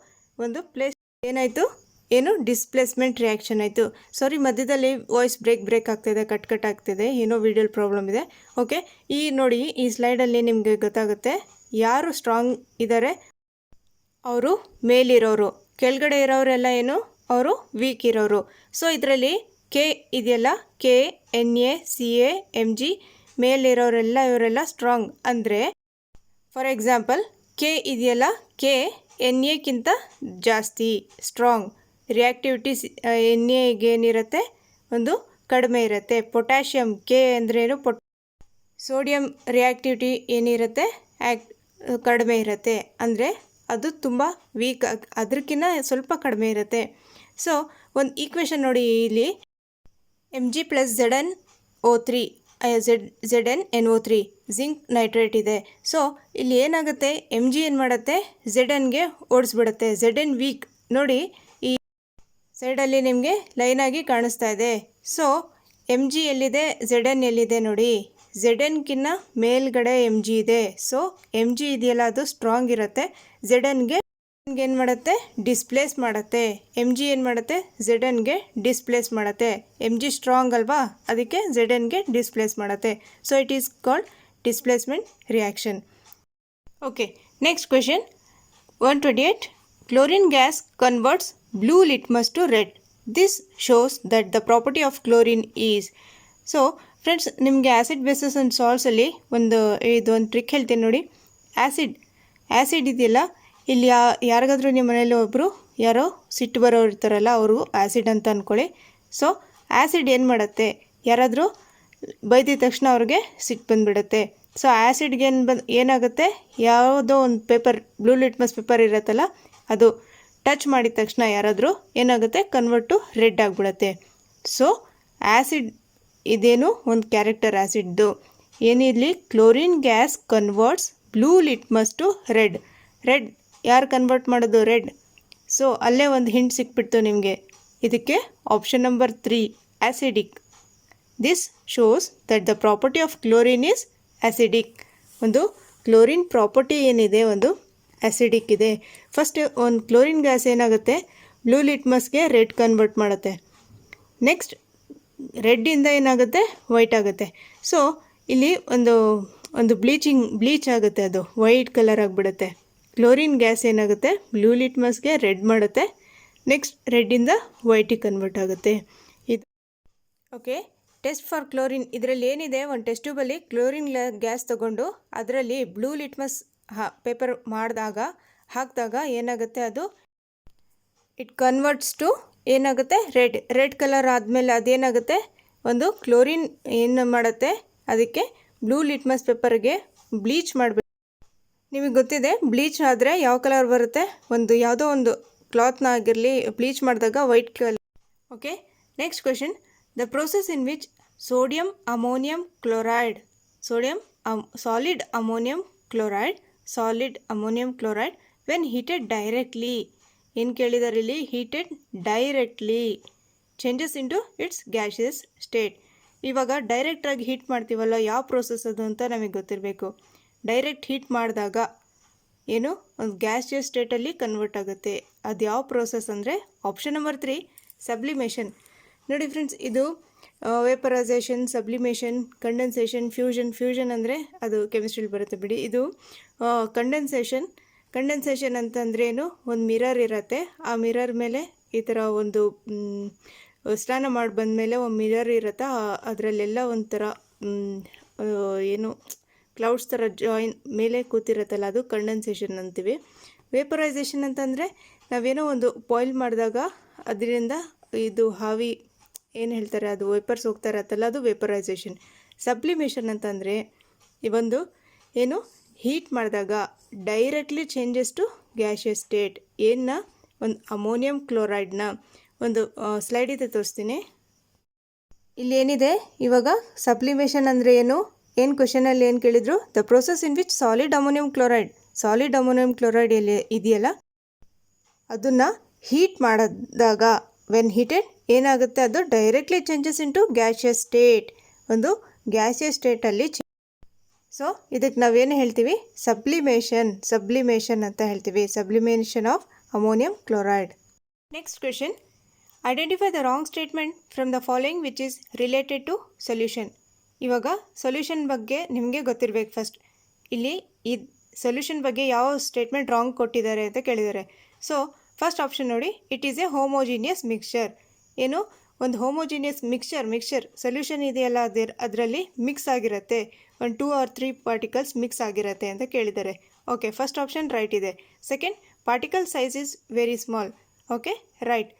ಒಂದು ಪ್ಲೇಸ್. ಏನಾಯಿತು, ಏನು, ಡಿಸ್ಪ್ಲೇಸ್ಮೆಂಟ್ ರಿಯಾಕ್ಷನ್ ಆಯಿತು. ಸಾರಿ, ಮಧ್ಯದಲ್ಲಿ ವಾಯ್ಸ್ ಬ್ರೇಕ್ ಆಗ್ತಿದೆ, ಕಟ್ ಆಗ್ತಿದೆ, ಏನೋ ವಿಡಿಯೋಲ್ ಪ್ರಾಬ್ಲಮ್ ಇದೆ. ಓಕೆ, ಈ ನೋಡಿ ಈ ಸ್ಲೈಡಲ್ಲಿ ನಿಮಗೆ ಗೊತ್ತಾಗುತ್ತೆ ಯಾರು ಸ್ಟ್ರಾಂಗ್ ಇದ್ದಾರೆ, ಅವರು ಮೇಲಿರೋರು, ಕೆಳಗಡೆ ಇರೋರೆಲ್ಲ ಏನು, ಅವರು ವೀಕ್ ಇರೋರು. ಸೊ ಇದರಲ್ಲಿ ಕೆ ಇದೆಯಲ್ಲ, KNaCa Mg, ಮೇಲಿರೋರೆಲ್ಲ ಇವರೆಲ್ಲ ಸ್ಟ್ರಾಂಗ್. ಅಂದರೆ ಫಾರ್ ಎಕ್ಸಾಂಪಲ್ ಕೆ ಇದೆಯಲ್ಲ, KNaಕ್ಕಿಂತ ಜಾಸ್ತಿ ಸ್ಟ್ರಾಂಗ್. ರಿಯಾಕ್ಟಿವಿಟಿ Naಗೇನಿರುತ್ತೆ, ಒಂದು ಕಡಿಮೆ ಇರುತ್ತೆ. ಪೊಟ್ಯಾಷಿಯಮ್ ಕೆ ಅಂದ್ರೇನು, ಸೋಡಿಯಂ ರಿಯಾಕ್ಟಿವಿಟಿ ಏನಿರುತ್ತೆ, ಕಡಿಮೆ ಇರುತ್ತೆ. ಅಂದರೆ ಅದು ತುಂಬ ವೀಕ್, ಅದಕ್ಕಿಂತ ಸ್ವಲ್ಪ ಕಡಿಮೆ ಇರುತ್ತೆ. ಸೊ ಒಂದು ಈಕ್ವೇಷನ್ ನೋಡಿ, ಇಲ್ಲಿ Mg + ZnO3 ZnNO3 zinc nitrate ಇದೆ. ಸೊ ಇಲ್ಲಿ ಏನಾಗುತ್ತೆ, Mg ಏನು ಮಾಡುತ್ತೆ, Znಗೆ ಓಡಿಸ್ಬಿಡುತ್ತೆ. Zn ವೀಕ್ ನೋಡಿ, ಈ ಸೈಡಲ್ಲಿ ನಿಮಗೆ ಲೈನಾಗಿ ಕಾಣಿಸ್ತಾ ಇದೆ. ಸೊ Mg ಎಲ್ಲಿದೆ, Zn ಎಲ್ಲಿದೆ ನೋಡಿ, Znಕ್ಕಿಂತ ಮೇಲ್ಗಡೆ Mg ಇದೆ. ಸೊ Mg ಇದೆಯಲ್ಲ ಅದು ಸ್ಟ್ರಾಂಗ್ ಇರುತ್ತೆ. Znಗೆ ಏನು ಮಾಡುತ್ತೆ, ಡಿಸ್ಪ್ಲೇಸ್ ಮಾಡುತ್ತೆ. Mg ಏನು ಮಾಡುತ್ತೆ, Znಗೆ ಡಿಸ್ಪ್ಲೇಸ್ ಮಾಡುತ್ತೆ. Mg ಸ್ಟ್ರಾಂಗ್ ಅಲ್ವಾ, ಅದಕ್ಕೆ Znಗೆ ಡಿಸ್ಪ್ಲೇಸ್ ಮಾಡುತ್ತೆ. So it is called displacement reaction. Okay, next question 128. Chlorine gas converts blue litmus to red. This shows that the property of chlorine is. So friends, ನಿಮಗೆ acid basis and ಸಾಲ್ಟ್ಸಲ್ಲಿ ಒಂದು trick ಹೇಳ್ತೀನಿ ನೋಡಿ. Acid ಇದೆಯಲ್ಲ, ಇಲ್ಲಿ ಯಾರಿಗಾದ್ರೂ ನಿಮ್ಮ ಮನೇಲಿ ಒಬ್ಬರು ಯಾರೋ ಸಿಟ್ಟು ಬರೋರು ಇರ್ತಾರಲ್ಲ, ಅವರು ಆ್ಯಸಿಡ್ ಅಂತ ಅಂದ್ಕೊಳ್ಳಿ. ಸೊ ಆ್ಯಸಿಡ್ ಏನು ಮಾಡುತ್ತೆ, ಯಾರಾದರೂ ಬೈದಿದ ತಕ್ಷಣ ಅವ್ರಿಗೆ ಸಿಟ್ಟು ಬಂದುಬಿಡುತ್ತೆ. ಸೊ ಆ್ಯಸಿಡ್ಗೆ ಏನಾಗುತ್ತೆ, ಯಾವುದೋ ಒಂದು ಪೇಪರ್ ಬ್ಲೂ ಲಿಟ್ಮಸ್ ಪೇಪರ್ ಇರುತ್ತಲ್ಲ ಅದು ಟಚ್ ಮಾಡಿದ ತಕ್ಷಣ ಯಾರಾದರೂ ಏನಾಗುತ್ತೆ, ಕನ್ವರ್ಟ್ ಟು ರೆಡ್ ಆಗಿಬಿಡುತ್ತೆ. ಸೊ ಆ್ಯಸಿಡ್ ಇದೇನು ಒಂದು ಕ್ಯಾರೆಕ್ಟರ್ ಆ್ಯಸಿಡ್ದು. ಏನಿರಲಿ, chlorine gas converts blue litmus to red. Red ಯಾರು ಕನ್ವರ್ಟ್ ಮಾಡೋದು? ರೆಡ್. ಸೊ ಅಲ್ಲೇ ಒಂದು ಹಿಂಟ್ ಸಿಕ್ಬಿಡ್ತು ನಿಮಗೆ. ಇದಕ್ಕೆ option number 3 acidic. This shows that the property of chlorine is acidic. ಒಂದು ಕ್ಲೋರಿನ್ ಪ್ರಾಪರ್ಟಿ ಏನಿದೆ ಒಂದು ಆ್ಯಸಿಡಿಕ್ ಇದೆ. ಫಸ್ಟ್ ಒಂದು ಕ್ಲೋರಿನ್ ಗ್ಯಾಸ್ ಏನಾಗುತ್ತೆ, ಬ್ಲೂ ಲಿಟ್ಮಸ್ಗೆ ರೆಡ್ ಕನ್ವರ್ಟ್ ಮಾಡುತ್ತೆ. ನೆಕ್ಸ್ಟ್ ರೆಡ್ಡಿಂದ ಏನಾಗುತ್ತೆ, ವೈಟ್ ಆಗುತ್ತೆ. ಸೊ ಇಲ್ಲಿ ಒಂದು ಬ್ಲೀಚ್ ಆಗುತ್ತೆ, ಅದು ವೈಟ್ ಕಲರ್ ಆಗಿಬಿಡುತ್ತೆ. ಕ್ಲೋರಿನ್ ಗ್ಯಾಸ್ ಏನಾಗುತ್ತೆ, ಬ್ಲೂ ಲಿಟ್ಮಸ್ಗೆ ರೆಡ್ ಮಾಡುತ್ತೆ. ನೆಕ್ಸ್ಟ್ ರೆಡ್ಡಿಂದ ವೈಟಿಗೆ ಕನ್ವರ್ಟ್ ಆಗುತ್ತೆ. ಇದು ಓಕೆ. ಟೆಸ್ಟ್ ಫಾರ್ ಕ್ಲೋರಿನ್ ಇದರಲ್ಲಿ ಏನಿದೆ, ಒಂದು ಟೆಸ್ಟ್ ಟ್ಯೂಬಲ್ಲಿ ಕ್ಲೋರಿನ್ ಗ್ಯಾಸ್ ತೊಗೊಂಡು ಅದರಲ್ಲಿ ಬ್ಲೂ ಲಿಟ್ಮಸ್ ಪೇಪರ್ ಹಾಕಿದಾಗ ಏನಾಗುತ್ತೆ, ಅದು ಇಟ್ ಕನ್ವರ್ಟ್ಸ್ ಟು ಏನಾಗುತ್ತೆ, ರೆಡ್ ಕಲರ್ ಆದಮೇಲೆ ಅದೇನಾಗುತ್ತೆ, ಒಂದು ಕ್ಲೋರಿನ್ ಏನು ಮಾಡುತ್ತೆ, ಅದಕ್ಕೆ ಬ್ಲೂ ಲಿಟ್ಮಸ್ ಪೇಪರ್ಗೆ ಬ್ಲೀಚ್ ಮಾಡಿಬಿಟ್ಟು, ನಿಮಗೆ ಗೊತ್ತಿದೆ ಬ್ಲೀಚ್ ಆದರೆ ಯಾವ ಕಲರ್ ಬರುತ್ತೆ, ಯಾವುದೋ ಒಂದು ಕ್ಲಾತ್ನ ಆಗಿರಲಿ ಬ್ಲೀಚ್ ಮಾಡಿದಾಗ white colour. Okay. Next question, the process in which sodium ammonium chloride solid ammonium chloride when heated directly, ಏನು ಕೇಳಿದಾರೆ ಇಲ್ಲಿ, heated directly changes into it's gaseous state. ಇವಾಗ ಡೈರೆಕ್ಟಾಗಿ ಹೀಟ್ ಮಾಡ್ತೀವಲ್ಲ, ಯಾವ ಪ್ರೋಸೆಸ್ ಅದು ಅಂತ ನಮಗೆ ಗೊತ್ತಿರಬೇಕು. ಡೈರೆಕ್ಟ್ ಹೀಟ್ ಮಾಡಿದಾಗ ಏನು ಒಂದು ಗ್ಯಾಸಿಯಸ್ ಸ್ಟೇಟಲ್ಲಿ ಕನ್ವರ್ಟ್ ಆಗುತ್ತೆ. ಅದು ಯಾವ ಪ್ರೋಸೆಸ್ ಅಂದರೆ ಆಪ್ಷನ್ ನಂಬರ್ 3 ಸಬ್ಲಿಮೇಷನ್. ನೋಡಿ ಫ್ರೆಂಡ್ಸ್, ಇದು ವೇಪರೈಸೇಷನ್, ಸಬ್ಲಿಮೇಷನ್, ಕಂಡೆನ್ಸೇಷನ್, ಫ್ಯೂಷನ್ ಅಂದರೆ ಅದು ಕೆಮಿಸ್ಟ್ರಿಲಿ ಬರುತ್ತೆ ಬಿಡಿ. ಇದು ಕಂಡೆನ್ಸೇಷನ್ ಅಂತಂದ್ರೆ ಏನು, ಒಂದು ಮಿರರ್ ಇರುತ್ತೆ. ಆ ಮಿರರ್ ಮೇಲೆ ಈ ಥರ ಒಂದು ಸ್ನಾನ ಮಾಡಿ ಬಂದಮೇಲೆ ಒಂದು ಮಿರರ್ ಇರುತ್ತೆ, ಅದರಲ್ಲೆಲ್ಲ ಒಂಥರ ಏನು ಕ್ಲೌಡ್ಸ್ ಥರ ಜಾಯಿನ್ ಮೇಲೆ ಕೂತಿರುತ್ತಲ್ಲ, ಅದು ಕಂಡೆನ್ಸೇಷನ್ ಅಂತೀವಿ. ವೇಪರೈಸೇಷನ್ ಅಂತಂದರೆ ನಾವೇನೋ ಒಂದು ಬಾಯ್ಲ್ ಮಾಡಿದಾಗ ಅದರಿಂದ ಇದು ಹಾವಿ ಏನು ಹೇಳ್ತಾರೆ, ಅದು ವೇಪರ್ಸ್ ಹೋಗ್ತಾ ಇರತ್ತಲ್ಲ, ಅದು ವೇಪರೈಸೇಷನ್. ಸಬ್ಲಿಮೇಷನ್ ಅಂತಂದರೆ ಇವೊಂದು ಏನು ಹೀಟ್ ಮಾಡಿದಾಗ directly changes to gaseous state. ಒಂದು ಅಮೋನಿಯಂ ಕ್ಲೋರೈಡ್ನ ಒಂದು ಸ್ಲೈಡ್ ಇದೆ, ತೋರಿಸ್ತೀನಿ. ಇಲ್ಲಿ ಏನಿದೆ ಇವಾಗ ಸಬ್ಲಿಮೇಷನ್ ಅಂದರೆ ಏನು ಕ್ವೆಶನಲ್ಲಿ ಏನು ಕೇಳಿದ್ರು, the process in which solid ammonium chloride ಎಲ್ಲಿ ಇದೆಯಲ್ಲ ಅದನ್ನು ಹೀಟ್ ಮಾಡಿದಾಗ ವೆನ್ ಹೀಟೆಡ್ ಏನಾಗುತ್ತೆ, ಅದು directly changes into gaseous state, ಒಂದು ಗ್ಯಾಸಿಯಸ್ ಸ್ಟೇಟಲ್ಲಿ. ಸೊ ಇದಕ್ಕೆ ನಾವೇನು ಹೇಳ್ತೀವಿ, ಸಬ್ಲಿಮೇಷನ್ ಅಂತ ಹೇಳ್ತೀವಿ, sublimation of ammonium chloride. Next question, identify the wrong statement from the following which is related to solution. ಇವಾಗ ಸೊಲ್ಯೂಷನ್ ಬಗ್ಗೆ ನಿಮಗೆ ಗೊತ್ತಿರಬೇಕು. ಫಸ್ಟ್ ಇಲ್ಲಿ ಈ ಸೊಲ್ಯೂಷನ್ ಬಗ್ಗೆ ಯಾವ ಸ್ಟೇಟ್ಮೆಂಟ್ ರಾಂಗ್ ಕೊಟ್ಟಿದ್ದಾರೆ ಅಂತ ಕೇಳಿದ್ದಾರೆ. ಸೊ ಫಸ್ಟ್ ಆಪ್ಷನ್ ನೋಡಿ, it is A homogeneous mixture. ಏನು ಒಂದು ಹೋಮೋಜಿನಿಯಸ್ ಮಿಕ್ಸ್ಚರ್ ಸೊಲ್ಯೂಷನ್ ಇದೆಯಲ್ಲ, ಅದರಲ್ಲಿ ಮಿಕ್ಸ್ ಆಗಿರುತ್ತೆ, ಒಂದು 2 or 3 ಪಾರ್ಟಿಕಲ್ಸ್ ಮಿಕ್ಸ್ ಆಗಿರುತ್ತೆ ಅಂತ ಕೇಳಿದ್ದಾರೆ. ಓಕೆ, ಫಸ್ಟ್ ಆಪ್ಷನ್ ರೈಟ್ ಇದೆ. Second, particle size is very small. Okay, right.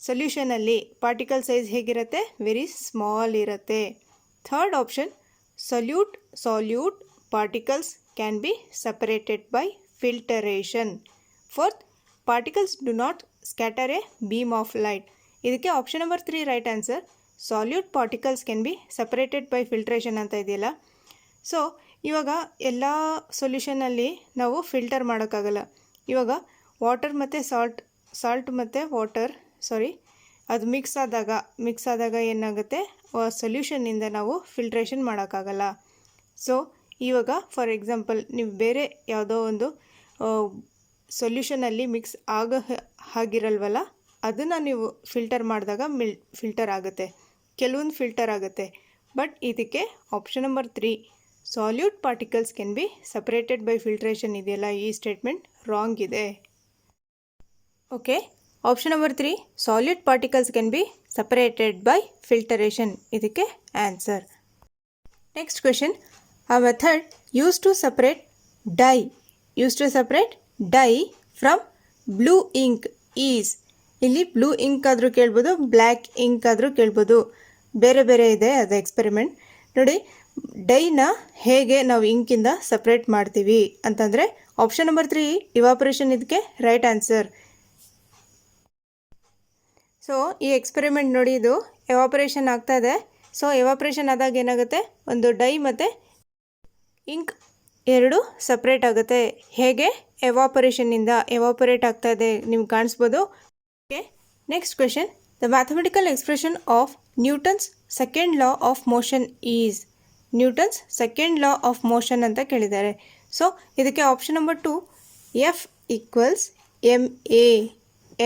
ಸೊಲ್ಯೂಷನಲ್ಲಿ ಪಾರ್ಟಿಕಲ್ ಸೈಜ್ ಹೇಗಿರುತ್ತೆ, ವೆರಿ ಸ್ಮಾಲ್ ಇರುತ್ತೆ. Third option, solute particles can be separated by filtration. Fourth, particles do not scatter a beam of light. ಇದಕ್ಕೆ option number 3 right answer. Solute particles can be separated by filtration ಅಂತ ಇದೆಯಲ್ಲ. So ಇವಾಗ ಎಲ್ಲ ಸೊಲ್ಯೂಷನಲ್ಲಿ ನಾವು filter ಮಾಡೋಕ್ಕಾಗಲ್ಲ. ಇವಾಗ water ಮತ್ತು salt ಮತ್ತು ವಾಟರ್ ಅದು ಮಿಕ್ಸ್ ಆದಾಗ ಏನಾಗುತ್ತೆ, ಸೊಲ್ಯೂಷನ್ನಿಂದ ನಾವು ಫಿಲ್ಟ್ರೇಷನ್ ಮಾಡೋಕ್ಕಾಗಲ್ಲ. ಸೊ ಇವಾಗ ಫಾರ್ ಎಕ್ಸಾಂಪಲ್ ನೀವು ಬೇರೆ ಯಾವುದೋ ಒಂದು ಸೊಲ್ಯೂಷನಲ್ಲಿ ಮಿಕ್ಸ್ ಆಗಿರಲ್ವಲ್ಲ, ಅದನ್ನು ನೀವು ಫಿಲ್ಟರ್ ಮಾಡಿದಾಗ ಫಿಲ್ಟರ್ ಆಗುತ್ತೆ, ಕೆಲವೊಂದು ಫಿಲ್ಟರ್ ಆಗುತ್ತೆ. ಬಟ್ ಇದಕ್ಕೆ option number 3 solute particles can be separated by filtration ಇದೆಯಲ್ಲ, ಈ ಸ್ಟೇಟ್ಮೆಂಟ್ ರಾಂಗ್ ಇದೆ. Okay, option number 3 solute particles can be separated by filtration ಇದಕ್ಕೆ answer. Next question, a method used to separate dye from blue ink is. ಇಲ್ಲಿ blue ink ಆದರೂ ಕೇಳ್ಬೋದು, black ink ಆದರೂ ಕೇಳ್ಬೋದು, ಬೇರೆ ಬೇರೆ ಇದೆ ಅದು ಎಕ್ಸ್ಪೆರಿಮೆಂಟ್. ನೋಡಿ, ಡೈನ ಹೇಗೆ ನಾವು ಇಂಕಿಂದ ಸಪ್ರೇಟ್ ಮಾಡ್ತೀವಿ ಅಂತಂದರೆ ಆಪ್ಷನ್ ನಂಬರ್ 3 ಇವಾಪರೇಷನ್ ಇದಕ್ಕೆ ರೈಟ್ ಆನ್ಸರ್. ಸೊ ಈ ಎಕ್ಸ್ಪೆರಿಮೆಂಟ್ ನೋಡಿ, ಇದು ಎವಾಪರೇಷನ್ ಆಗ್ತಾ ಇದೆ. ಸೊ ಎವಾಪರೇಷನ್ ಆದಾಗ ಏನಾಗುತ್ತೆ, ಒಂದು ಡೈ ಮತ್ತು ಇಂಕ್ ಎರಡು ಸಪ್ರೇಟ್ ಆಗುತ್ತೆ. ಹೇಗೆ ಎವಾಪರೇಷನ್ನಿಂದ ಎವಾಪರೇಟ್ ಆಗ್ತಾ ಇದೆ ನಿಮ್ಗೆ ಕಾಣಿಸ್ಬೋದು. Okay, next question. The mathematical expression of Newton's second law of motion is. Newton's second law of motion ಅಂತ ಕೇಳಿದ್ದಾರೆ. ಸೊ ಇದಕ್ಕೆ option number 2 F equals M A,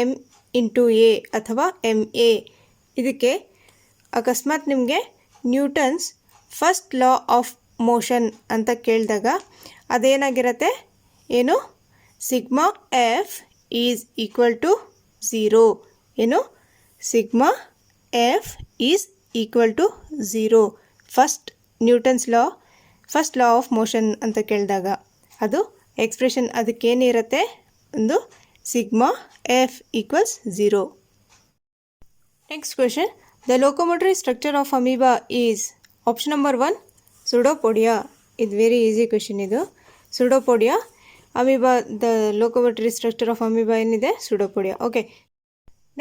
M into A ಅಥವಾ ಎಮ್ ಎ. ಇದಕ್ಕೆ ಅಕಸ್ಮಾತ್ ನಿಮಗೆ Newton's first law of motion ಅಂತ ಕೇಳಿದಾಗ ಅದೇನಾಗಿರುತ್ತೆ, ಏನು sigma F is equal to 0. ಏನು sigma F is equal to 0. Newton's law first law of motion ಅಂತ ಕೇಳಿದಾಗ ಅದು ಎಕ್ಸ್ಪ್ರೆಷನ್ ಅದಕ್ಕೇನಿರುತ್ತೆ, ಒಂದು sigma F equals 0. Next question. The locomotory structure of amoeba is. Option number 1 pseudopodia. ಇದು very easy question. ಇದು pseudopodia. Amoeba, the locomotory structure of amoeba ಏನಿದೆ, pseudopodia. Okay,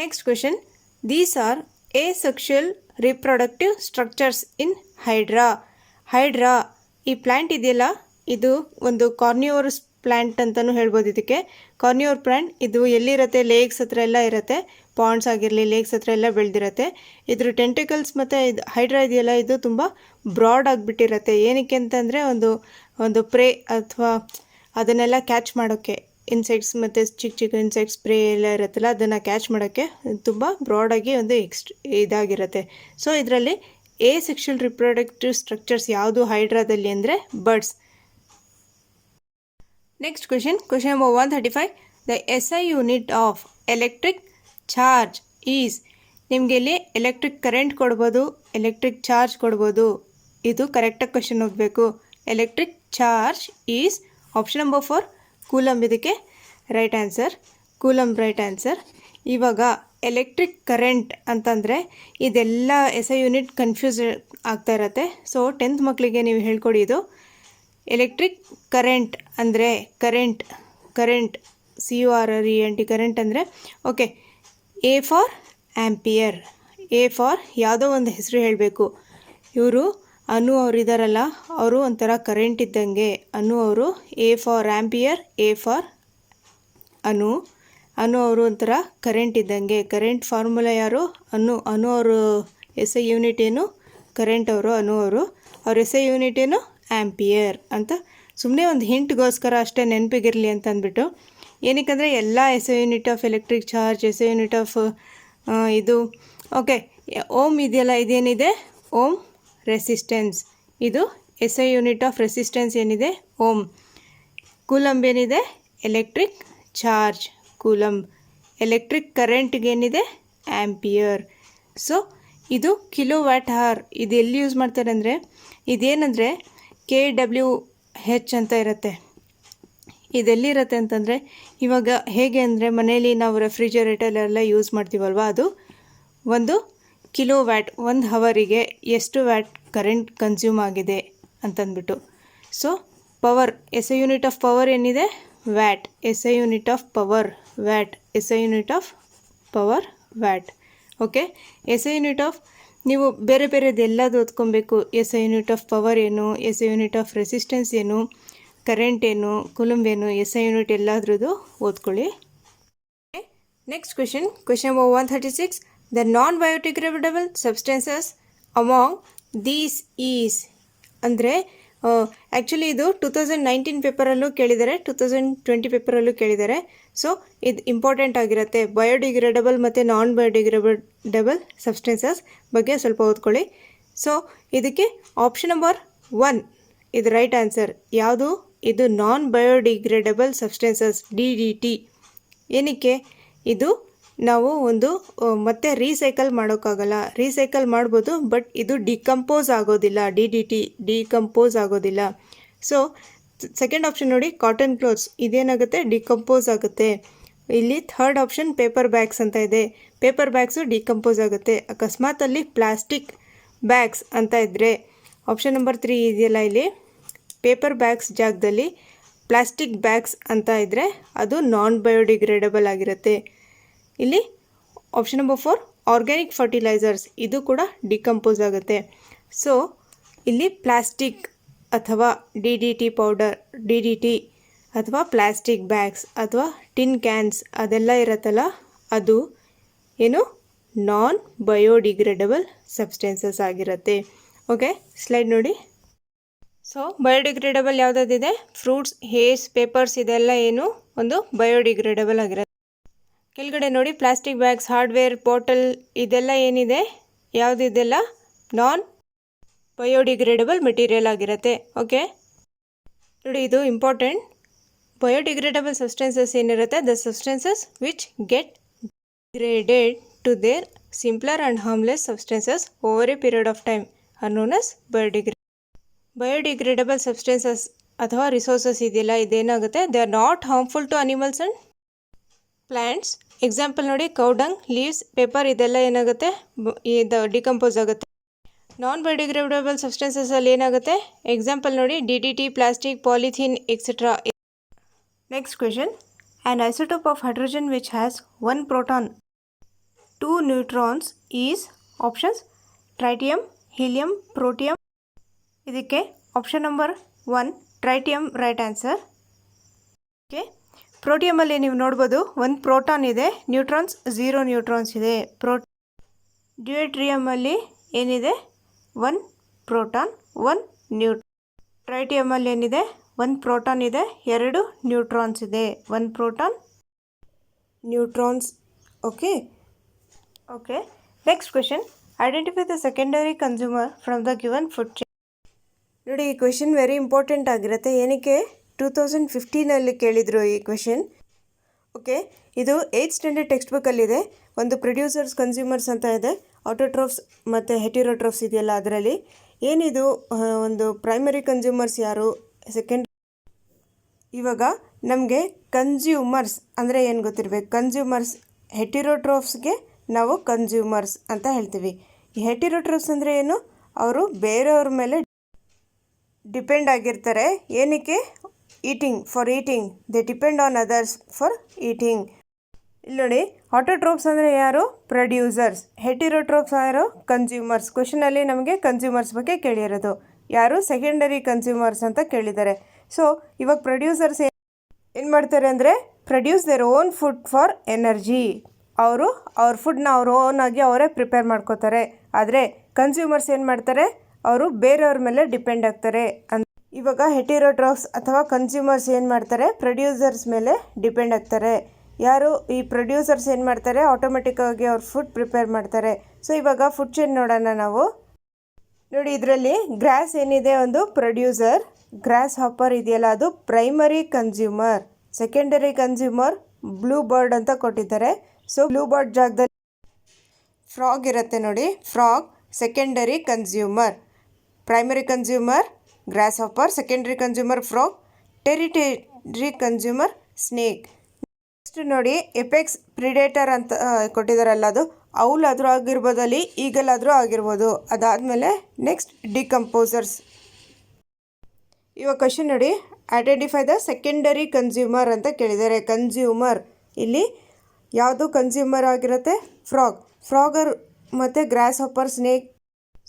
next question. These are asexual reproductive structures in hydra. Hydra ಈ plant ಇದೆಯಲ್ಲ, ಇದು ಒಂದು carnivorous plant ಅಂತಲೂ ಹೇಳ್ಬೋದು. ಇದಕ್ಕೆ ಕಾರ್ನಿವೋರ್ ಪ್ಲ್ಯಾಂಟ್. ಇದು ಎಲ್ಲಿರುತ್ತೆ, ಲೇಕ್ಸ್ ಹತ್ರ ಎಲ್ಲ ಇರುತ್ತೆ. ಪಾಂಡ್ಸ್ ಆಗಿರಲಿ, ಲೇಕ್ಸ್ ಹತ್ರ ಎಲ್ಲ ಬೆಳೆದಿರುತ್ತೆ. ಇದ್ರ ಟೆಂಟಿಕಲ್ಸ್ ಮತ್ತು ಇದು ಹೈಡ್ರಾ ಇದೆಯಲ್ಲ, ಇದು ತುಂಬ ಬ್ರಾಡ್ ಆಗಿಬಿಟ್ಟಿರುತ್ತೆ. ಏನಕ್ಕೆ ಅಂತಂದರೆ ಒಂದು ಪ್ರೇ ಅಥವಾ ಅದನ್ನೆಲ್ಲ ಕ್ಯಾಚ್ ಮಾಡೋಕ್ಕೆ, ಇನ್ಸೆಕ್ಟ್ಸ್ ಮತ್ತು ಚಿಕ್ಕ ಚಿಕ್ಕ ಇನ್ಸೆಕ್ಟ್ಸ್ ಸ್ಪ್ರೇ ಎಲ್ಲ ಇರುತ್ತಲ್ಲ, ಅದನ್ನು ಕ್ಯಾಚ್ ಮಾಡೋಕ್ಕೆ ತುಂಬ ಬ್ರಾಡಾಗಿ ಒಂದು ಇದಾಗಿರುತ್ತೆ. ಸೊ ಇದರಲ್ಲಿ asexual reproductive ಸ್ಟ್ರಕ್ಚರ್ಸ್ ಯಾವುದು ಹೈಡ್ರಾದಲ್ಲಿ ಅಂದರೆ buds. Next question. Question number 135. The SI unit of electric charge is. ನಿಮಗೆ ಇಲ್ಲಿ ಎಲೆಕ್ಟ್ರಿಕ್ ಕರೆಂಟ್ ಕೊಡ್ಬೋದು, ಎಲೆಕ್ಟ್ರಿಕ್ ಚಾರ್ಜ್ ಕೊಡ್ಬೋದು. ಇದು ಕರೆಕ್ಟಾಗಿ ಕ್ವೆಶನ್ ಓದಬೇಕು. Electric charge is option number 4 coulomb. ಇದಕ್ಕೆ right answer, coulomb right answer. ಇವಾಗ ಎಲೆಕ್ಟ್ರಿಕ್ ಕರೆಂಟ್ ಅಂತಂದರೆ ಇದೆಲ್ಲ SI ಯೂನಿಟ್ ಕನ್ಫ್ಯೂಸ್ ಆಗ್ತಾ ಇರತ್ತೆ. ಸೊ 10th ಮಕ್ಕಳಿಗೆ ನೀವು ಹೇಳ್ಕೊಡಿ. ಇದು ಎಲೆಕ್ಟ್ರಿಕ್ ಕರೆಂಟ್ ಅಂದರೆ ಕರೆಂಟ್ CURRENT ಕರೆಂಟ್ ಅಂದರೆ okay. A for ampere. A for ಯಾವುದೋ ಒಂದು ಹೆಸರು ಹೇಳಬೇಕು. ಇವರು ಅನು ಅವರು ಇದ್ದಾರಲ್ಲ, ಅವರು ಒಂಥರ ಕರೆಂಟ್ ಇದ್ದಂಗೆ. ಅನು ಅವರು A for ampere, A for ಅನು ಅವರು ಒಂಥರ ಕರೆಂಟ್ ಇದ್ದಂಗೆ. ಕರೆಂಟ್ ಫಾರ್ಮುಲಾ ಯಾರು, ಅನು ಅವರು SI ಯೂನಿಟ್ ಏನು, ಕರೆಂಟ್ ಅವರು ಅನು ಅವರು. ಅವ್ರ SI ಯೂನಿಟ್ ಏನು, ಆ್ಯಂಪಿಯರ್ ಅಂತ. ಸುಮ್ಮನೆ ಒಂದು ಹಿಂಟ್ಗೋಸ್ಕರ ಅಷ್ಟೇ ನೆನಪಿಗಿರಲಿ ಅಂತ ಅಂದ್ಬಿಟ್ಟು. ಏನಕ್ಕಂದರೆ ಎಲ್ಲ SI unit of electric charge, SI unit of ಇದು ಓಕೆ. ಓಮ್ ಇದೆಯಲ್ಲ, ಇದೇನಿದೆ, ಓಮ್ ರೆಸಿಸ್ಟೆನ್ಸ್. ಇದು SI ಯೂನಿಟ್ ಆಫ್ ರೆಸಿಸ್ಟೆನ್ಸ್ ಏನಿದೆ, ಓಮ್. ಕೂಲಂಬ್ ಏನಿದೆ, ಎಲೆಕ್ಟ್ರಿಕ್ ಚಾರ್ಜ್, ಕೂಲಂಬ್. ಎಲೆಕ್ಟ್ರಿಕ್ ಕರೆಂಟ್ಗೇನಿದೆ, ಆ್ಯಂಪಿಯರ್. ಸೊ ಇದು ಕಿಲೋವ್ಯಾಟ್ ಅವರ್. ಇದು ಎಲ್ಲಿ ಯೂಸ್ ಮಾಡ್ತಾರೆ ಅಂದರೆ, ಇದೇನಂದರೆ kWh ಅಂತ ಇರುತ್ತೆ. ಇದೆಲ್ಲಿರುತ್ತೆ ಅಂತಂದರೆ, ಇವಾಗ ಹೇಗೆ ಅಂದರೆ ಮನೇಲಿ ನಾವು ರೆಫ್ರಿಜರೇಟರೆಲ್ಲ ಯೂಸ್ ಮಾಡ್ತೀವಲ್ವ, ಅದು 1 ಕಿಲೋವ್ಯಾಟ್ 1 ಅವರಿಗೆ ಎಷ್ಟು ವ್ಯಾಟ್ ಕರೆಂಟ್ ಕನ್ಸ್ಯೂಮ್ ಆಗಿದೆ ಅಂತಂದ್ಬಿಟ್ಟು. So power, SI unit of power ಏನಿದೆ, watt. SI unit of power watt. SI unit of power watt. Okay. SI unit of ನೀವು ಬೇರೆ ಬೇರೆದೆಲ್ಲದು ಓದ್ಕೊಬೇಕು. SI ಯೂನಿಟ್ ಆಫ್ ಪವರ್ ಏನು, SI ಯೂನಿಟ್ ಆಫ್ ರೆಸಿಸ್ಟೆನ್ಸ್ ಏನು, current ಏನು, ಕೂಲಂಬ್ ಏನು, SI unit ಎಲ್ಲದ್ರದ್ದು ಓದ್ಕೊಳ್ಳಿ. Next question. Question number 136. The non biodegradable substances among these is. ಅಂದರೆ ಆ್ಯಕ್ಚುಲಿ ಇದು 2019 ಪೇಪರಲ್ಲೂ ಕೇಳಿದ್ದಾರೆ, 2020 ಪೇಪರಲ್ಲೂ ಕೇಳಿದ್ದಾರೆ. ಸೊ ಇದು ಇಂಪಾರ್ಟೆಂಟ್ ಆಗಿರುತ್ತೆ. ಬಯೋಡಿಗ್ರೇಡಬಲ್ ಮತ್ತು ನಾನ್ ಬಯೋಡಿಗ್ರೇಡಬಲ್ ಸಬ್ಸ್ಟೆನ್ಸಸ್ ಬಗ್ಗೆ ಸ್ವಲ್ಪ ಓದ್ಕೊಳ್ಳಿ. ಸೊ ಇದಕ್ಕೆ ಆಪ್ಷನ್ ನಂಬರ್ 1 ಇದು ರೈಟ್ ಆನ್ಸರ್. ಯಾವುದು ಇದು, ನಾನ್ ಬಯೋಡಿಗ್ರೇಡಬಲ್ ಸಬ್ಸ್ಟೆನ್ಸಸ್, DDT. ಏನಕ್ಕೆ ಇದು ನಾವು ಮತ್ತೆ ರೀಸೈಕಲ್ ಮಾಡೋಕ್ಕಾಗಲ್ಲ. ರೀಸೈಕಲ್ ಮಾಡ್ಬೋದು, ಬಟ್ ಇದು ಡಿಕಂಪೋಸ್ ಆಗೋದಿಲ್ಲ. DDT ಡಿಕಂಪೋಸ್ ಆಗೋದಿಲ್ಲ. ಸೊ ಸೆಕೆಂಡ್ ಆಪ್ಷನ್ ನೋಡಿ, ಕಾಟನ್ ಕ್ಲೋತ್ಸ್. ಇದೇನಾಗುತ್ತೆ, ಡಿಕಂಪೋಸ್ ಆಗುತ್ತೆ. ಇಲ್ಲಿ ಥರ್ಡ್ ಆಪ್ಷನ್ ಪೇಪರ್ ಬ್ಯಾಗ್ಸ್ ಅಂತ ಇದೆ. ಪೇಪರ್ ಬ್ಯಾಗ್ಸು ಡಿಕಂಪೋಸ್ ಆಗುತ್ತೆ. ಅಕಸ್ಮಾತ್ ಅಲ್ಲಿ ಪ್ಲಾಸ್ಟಿಕ್ ಬ್ಯಾಗ್ಸ್ ಅಂತ ಇದ್ದರೆ ಆಪ್ಷನ್ ನಂಬರ್ 3 ಇದೆಯಲ್ಲ ಇಲ್ಲಿ ಪೇಪರ್ ಬ್ಯಾಗ್ಸ್ ಜಾಗದಲ್ಲಿ ಪ್ಲಾಸ್ಟಿಕ್ ಬ್ಯಾಗ್ಸ್ ಅಂತ ಇದ್ದರೆ ಅದು ನಾನ್ ಬಯೋಡಿಗ್ರೇಡಬಲ್ ಆಗಿರುತ್ತೆ. ಇಲ್ಲಿ ಆಪ್ಷನ್ ನಂಬರ್ 4 ಆರ್ಗ್ಯಾನಿಕ್ ಫರ್ಟಿಲೈಸರ್ಸ್ ಇದು ಕೂಡ ಡಿಕಂಪೋಸ್ ಆಗುತ್ತೆ. ಸೊ ಇಲ್ಲಿ ಪ್ಲಾಸ್ಟಿಕ್ ಅಥವಾ DDT ಪೌಡರ್ DDT ಅಥವಾ ಪ್ಲಾಸ್ಟಿಕ್ ಬ್ಯಾಗ್ಸ್ ಅಥವಾ ಟಿನ್ ಕ್ಯಾನ್ಸ್ ಅದೆಲ್ಲ ಇರುತ್ತಲ್ಲ ಅದು ಏನು ನಾನ್ ಬಯೋಡಿಗ್ರೇಡಬಲ್ ಸಬ್ಸ್ಟೆನ್ಸಸ್ ಆಗಿರುತ್ತೆ. ಓಕೆ, ಸ್ಲೈಡ್ ನೋಡಿ. ಸೊ ಬಯೋಡಿಗ್ರೇಡಬಲ್ ಯಾವುದಾದಿದೆ? ಫ್ರೂಟ್ಸ್, ಹೇರ್ಸ್, ಪೇಪರ್ಸ್ ಇದೆಲ್ಲ ಏನು ಒಂದು ಬಯೋಡಿಗ್ರೇಡಬಲ್ ಆಗಿರುತ್ತೆ. ಕೆಳಗಡೆ ನೋಡಿ ಪ್ಲಾಸ್ಟಿಕ್ ಬ್ಯಾಗ್ಸ್, ಹಾರ್ಡ್ವೇರ್, ಬಾಟಲ್ ಇದೆಲ್ಲ ಏನಿದೆ ಯಾವುದಿದೆಲ್ಲ ನಾನ್ ಬಯೋಡಿಗ್ರೇಡಬಲ್ ಮೆಟೀರಿಯಲ್ ಆಗಿರುತ್ತೆ. ಓಕೆ ನೋಡಿ, ಇದು ಇಂಪಾರ್ಟೆಂಟ್. ಬಯೋಡಿಗ್ರೇಡಬಲ್ ಸಬ್ಸ್ಟೆನ್ಸಸ್ ಏನಿರುತ್ತೆ, the substances which get degraded to their simpler and harmless substances over a period of time are known as biodegradable substances ಅಥವಾ resources ಇದೆಯಲ್ಲ ಇದೇನಾಗುತ್ತೆ, they are not harmful to animals and plants. Example ನೋಡಿ, cow dung, leaves, paper ಇದೆಲ್ಲ ಏನಾಗುತ್ತೆ ಇದು decompose ಆಗುತ್ತೆ. ನಾನ್ biodegradable ಸಬ್ಸ್ಟೆನ್ಸಸಲ್ಲಿ ಏನಾಗುತ್ತೆ, example ನೋಡಿ DDT, plastic, polythene etcetera. Next question, an isotope of hydrogen which has 1 proton 2 neutrons is options tritium, helium, protium. ಇದಕ್ಕೆ option number 1 tritium right answer. Okay, ಪ್ರೋಟಿಯಮಲ್ಲಿ ನೀವು ನೋಡ್ಬೋದು 1 ಪ್ರೋಟಾನ್ ಇದೆ, ನ್ಯೂಟ್ರಾನ್ಸ್ 0 ನ್ಯೂಟ್ರಾನ್ಸ್ ಇದೆ. ಡ್ಯೂಟ್ರಿಯಮಲ್ಲಿ ಏನಿದೆ 1 ಪ್ರೋಟಾನ್ 1 ನ್ಯೂಟ್ರಾನ್. ಟ್ರೈಟಿಯಮಲ್ಲಿ ಏನಿದೆ 1 proton ಇದೆ, 2 neutrons ಇದೆ. 1 proton neutrons. Okay okay next question, identify the secondary consumer from the given food chain. ನೋಡಿ, ಈ ಕ್ವೆಶನ್ ವೆರಿ ಇಂಪಾರ್ಟೆಂಟ್ ಆಗಿರುತ್ತೆ. ಏನಕ್ಕೆ 2015 ಕೇಳಿದರು ಈ ಕ್ವೆಶನ್. ಓಕೆ, ಇದು 8th ಸ್ಟ್ಯಾಂಡರ್ಡ್ ಟೆಕ್ಸ್ಟ್ ಬುಕ್ಕಲ್ಲಿದೆ. ಒಂದು ಪ್ರೊಡ್ಯೂಸರ್ಸ್, ಕನ್ಸ್ಯೂಮರ್ಸ್ ಅಂತ ಇದೆ, ಆಟೋಟ್ರೋಫ್ಸ್ ಮತ್ತು ಹೆಟಿರೋಟ್ರೋಫ್ಸ್ ಇದೆಯಲ್ಲ ಅದರಲ್ಲಿ. ಏನಿದು ಒಂದು ಪ್ರೈಮರಿ ಕನ್ಸ್ಯೂಮರ್ಸ್ ಯಾರು, ಸೆಕೆಂಡ್. ಇವಾಗ ನಮಗೆ ಕನ್ಸ್ಯೂಮರ್ಸ್ ಅಂದರೆ ಏನು ಗೊತ್ತಿರಬೇಕು. ಕನ್ಸ್ಯೂಮರ್ಸ್ ಹೆಟಿರೋಟ್ರೋಫ್ಸ್ಗೆ ನಾವು ಕನ್ಸ್ಯೂಮರ್ಸ್ ಅಂತ ಹೇಳ್ತೀವಿ. ಈ ಹೆಟಿರೋಟ್ರೋಫ್ಸ್ ಅಂದರೆ ಏನು, ಅವರು ಬೇರೆಯವ್ರ ಮೇಲೆ ಡಿಪೆಂಡ್ ಆಗಿರ್ತಾರೆ. ಏನಕ್ಕೆ, eating, for eating they depend on others for eating. ಇಲ್ಲಿ ನೋಡಿ, ಆಟೋಟ್ರೋಫ್ಸ್ ಅಂದರೆ ಯಾರು, ಪ್ರೊಡ್ಯೂಸರ್ಸ್. ಹೆಟಿರೋಟ್ರೋಫ್ಸ್ ಯಾರು, ಕನ್ಸ್ಯೂಮರ್ಸ್. ಕ್ವೆಶನಲ್ಲಿ ನಮಗೆ ಕನ್ಸ್ಯೂಮರ್ಸ್ ಬಗ್ಗೆ ಕೇಳಿರೋದು. ಯಾರು, ಸೆಕೆಂಡರಿ ಕನ್ಸ್ಯೂಮರ್ಸ್ ಅಂತ ಕೇಳಿದ್ದಾರೆ. ಸೊ ಇವಾಗ ಪ್ರೊಡ್ಯೂಸರ್ಸ್ ಏನು ಮಾಡ್ತಾರೆ ಅಂದರೆ produce their own food for energy. ಅವರು ಅವ್ರ ಫುಡ್ನ ಅವ್ರ ಓನಾಗಿ ಅವರೇ ಪ್ರಿಪೇರ್ ಮಾಡ್ಕೋತಾರೆ. ಆದರೆ ಕನ್ಸ್ಯೂಮರ್ಸ್ ಏನು ಮಾಡ್ತಾರೆ, ಅವರು ಬೇರೆಯವ್ರ ಮೇಲೆ ಡಿಪೆಂಡ್ ಆಗ್ತಾರೆ. ಇವಾಗ ಹೆಟಿರೋಟ್ರೋಫ್ಸ್ ಅಥವಾ ಕನ್ಸ್ಯೂಮರ್ಸ್ ಏನು ಮಾಡ್ತಾರೆ, ಪ್ರೊಡ್ಯೂಸರ್ಸ್ ಮೇಲೆ ಡಿಪೆಂಡ್ ಆಗ್ತಾರೆ. ಯಾರು, ಈ ಪ್ರೊಡ್ಯೂಸರ್ಸ್ ಏನು ಮಾಡ್ತಾರೆ, ಆಟೋಮೆಟಿಕ್ಕಾಗಿ ಅವ್ರ ಫುಡ್ ಪ್ರಿಪೇರ್ ಮಾಡ್ತಾರೆ. ಸೊ ಇವಾಗ ಫುಡ್ ಚೈನ್ ನೋಡೋಣ ನಾವು. ನೋಡಿ, ಇದರಲ್ಲಿ ಗ್ರಾಸ್ ಏನಿದೆ ಒಂದು ಪ್ರೊಡ್ಯೂಸರ್, ಗ್ರಾಸ್ ಹಾಪರ್ ಇದೆಯಲ್ಲ ಅದು primary consumer. Secondary consumer blue bird ಅಂತ ಕೊಟ್ಟಿದ್ದಾರೆ. ಸೊ ಬ್ಲೂ ಬರ್ಡ್ ಜಾಗದಲ್ಲಿ ಫ್ರಾಗ್ ಇರುತ್ತೆ ನೋಡಿ, frog secondary consumer. Primary consumer grasshopper, secondary consumer frog, tertiary consumer snake. Next ನೋಡಿ, ಎಪೆಕ್ಸ್ ಪ್ರಿಡೇಟರ್ ಅಂತ ಕೊಟ್ಟಿದ್ದಾರಲ್ಲ ಅದು ಔಲ್ ಆದರೂ ಆಗಿರ್ಬೋದು, ಅಲ್ಲಿ ಈಗಲ್ ಆದರೂ ಆಗಿರ್ಬೋದು. ಅದಾದಮೇಲೆ ನೆಕ್ಸ್ಟ್ ಡಿಕಂಪೋಸರ್ಸ್. ಇವಾಗ ಕ್ವೆಶನ್ ನೋಡಿ, ಐಡೆಂಟಿಫೈ ದ ಸೆಕೆಂಡರಿ ಕನ್ಸ್ಯೂಮರ್ ಅಂತ ಕೇಳಿದ್ದಾರೆ. ಕನ್ಸ್ಯೂಮರ್ ಇಲ್ಲಿ ಯಾವುದು ಕನ್ಸ್ಯೂಮರ್ ಆಗಿರುತ್ತೆ, ಫ್ರಾಗರ್ ಮತ್ತು ಗ್ರಾಸ್ ಹಾಪರ್, ಸ್ನೇಕ್.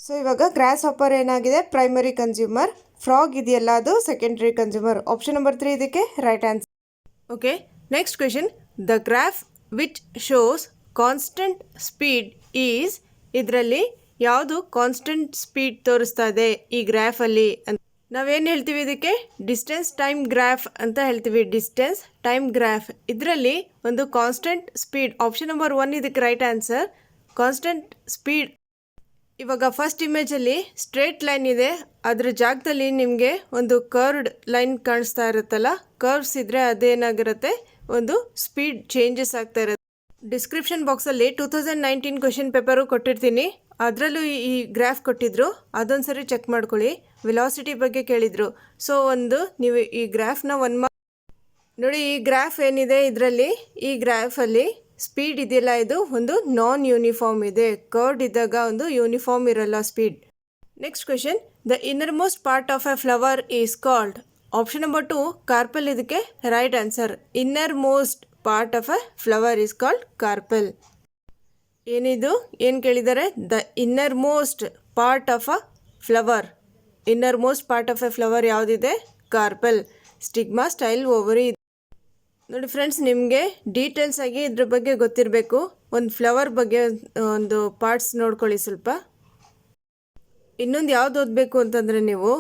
ಸೊ ಇವಾಗ ಗ್ರಾಸ್ ಹಾಪರ್ ಏನಾಗಿದೆ, ಪ್ರೈಮರಿ ಕನ್ಸ್ಯೂಮರ್. ಫ್ರಾಗ್ ಇದೆಯಲ್ಲ ಅದು ಸೆಕೆಂಡರಿ ಕನ್ಸ್ಯೂಮರ್. ಆಪ್ಷನ್ ನಂಬರ್ 3 ಇದಕ್ಕೆ right answer. Okay, next question, the graph which shows constant speed is. ಇದರಲ್ಲಿ ಯಾವುದು ಕಾನ್ಸ್ಟೆಂಟ್ ಸ್ಪೀಡ್ ತೋರಿಸ್ತಾ ಇದೆ ಈ ಗ್ರಾಫಲ್ಲಿ ಅಂತ ನಾವೇನು ಹೇಳ್ತೀವಿ, ಇದಕ್ಕೆ ಡಿಸ್ಟೆನ್ಸ್ ಟೈಮ್ ಗ್ರಾಫ್ ಅಂತ ಹೇಳ್ತೀವಿ. Distance time graph. ಇದರಲ್ಲಿ ಒಂದು ಕಾನ್ಸ್ಟೆಂಟ್ ಸ್ಪೀಡ್, ಆಪ್ಷನ್ ನಂಬರ್ 1 ಇದಕ್ಕೆ ರೈಟ್ ಆನ್ಸರ್. Constant speed. ಇವಾಗ ಫಸ್ಟ್ ಇಮೇಜಲ್ಲಿ ಸ್ಟ್ರೇಟ್ ಲೈನ್ ಇದೆ, ಅದ್ರ ಜಾಗದಲ್ಲಿ ನಿಮಗೆ ಒಂದು ಕರ್ವ್ಡ್ ಲೈನ್ ಕಾಣಿಸ್ತಾ ಇರುತ್ತಲ್ಲ, ಕರ್ವ್ಸ್ ಇದ್ದರೆ ಅದೇನಾಗಿರುತ್ತೆ, ಒಂದು ಸ್ಪೀಡ್ ಚೇಂಜಸ್ ಆಗ್ತಾ ಇರುತ್ತೆ. ಡಿಸ್ಕ್ರಿಪ್ಷನ್ ಬಾಕ್ಸಲ್ಲಿ 2019 ಕ್ವೆಶನ್ ಪೇಪರು ಕೊಟ್ಟಿರ್ತೀನಿ, ಅದರಲ್ಲೂ ಈ ಗ್ರಾಫ್ ಕೊಟ್ಟಿದ್ರು, ಅದೊಂದು ಸರಿ ಚೆಕ್ ಮಾಡ್ಕೊಳ್ಳಿ. ವೆಲಾಸಿಟಿ ಬಗ್ಗೆ ಕೇಳಿದರು. ಸೊ ನೀವು ಈ ಗ್ರಾಫ್ನ ನೋಡಿ, ಈ ಗ್ರಾಫ್ ಏನಿದೆ ಇದರಲ್ಲಿ, ಈ ಗ್ರಾಫಲ್ಲಿ ಸ್ಪೀಡ್ ಇದೆಯಲ್ಲ ಇದು ಒಂದು ನಾನ್ ಯೂನಿಫಾರ್ಮ್ ಇದೆ. ಕರ್ವ್ಡ್ ಇದ್ದಾಗ ಒಂದು ಯೂನಿಫಾರ್ಮ್ ಇರಲ್ಲ speed. Next question, the innermost part of a flower is called. Option number 2 carpel ಇದಕ್ಕೆ right answer. Innermost part of a flower is called carpel. ಏನಿದು ಏನು ಕೇಳಿದ್ದಾರೆ? The innermost part of a flower. Innermost part of a flower ಯಾವುದಿದೆ? Carpel. Stigma, style, ovary. ನೋಡಿ friends, ನಿಮಗೆ details ಆಗಿ ಇದ್ರ ಬಗ್ಗೆ ಗೊತ್ತಿರಬೇಕು. ಒಂದು ಫ್ಲವರ್ ಬಗ್ಗೆ ಒಂದು ಪಾರ್ಟ್ಸ್ ನೋಡ್ಕೊಳ್ಳಿ ಸ್ವಲ್ಪ. ಇನ್ನೊಂದು ಯಾವ್ದು ಓದಬೇಕು ಅಂತಂದರೆ ನೀವು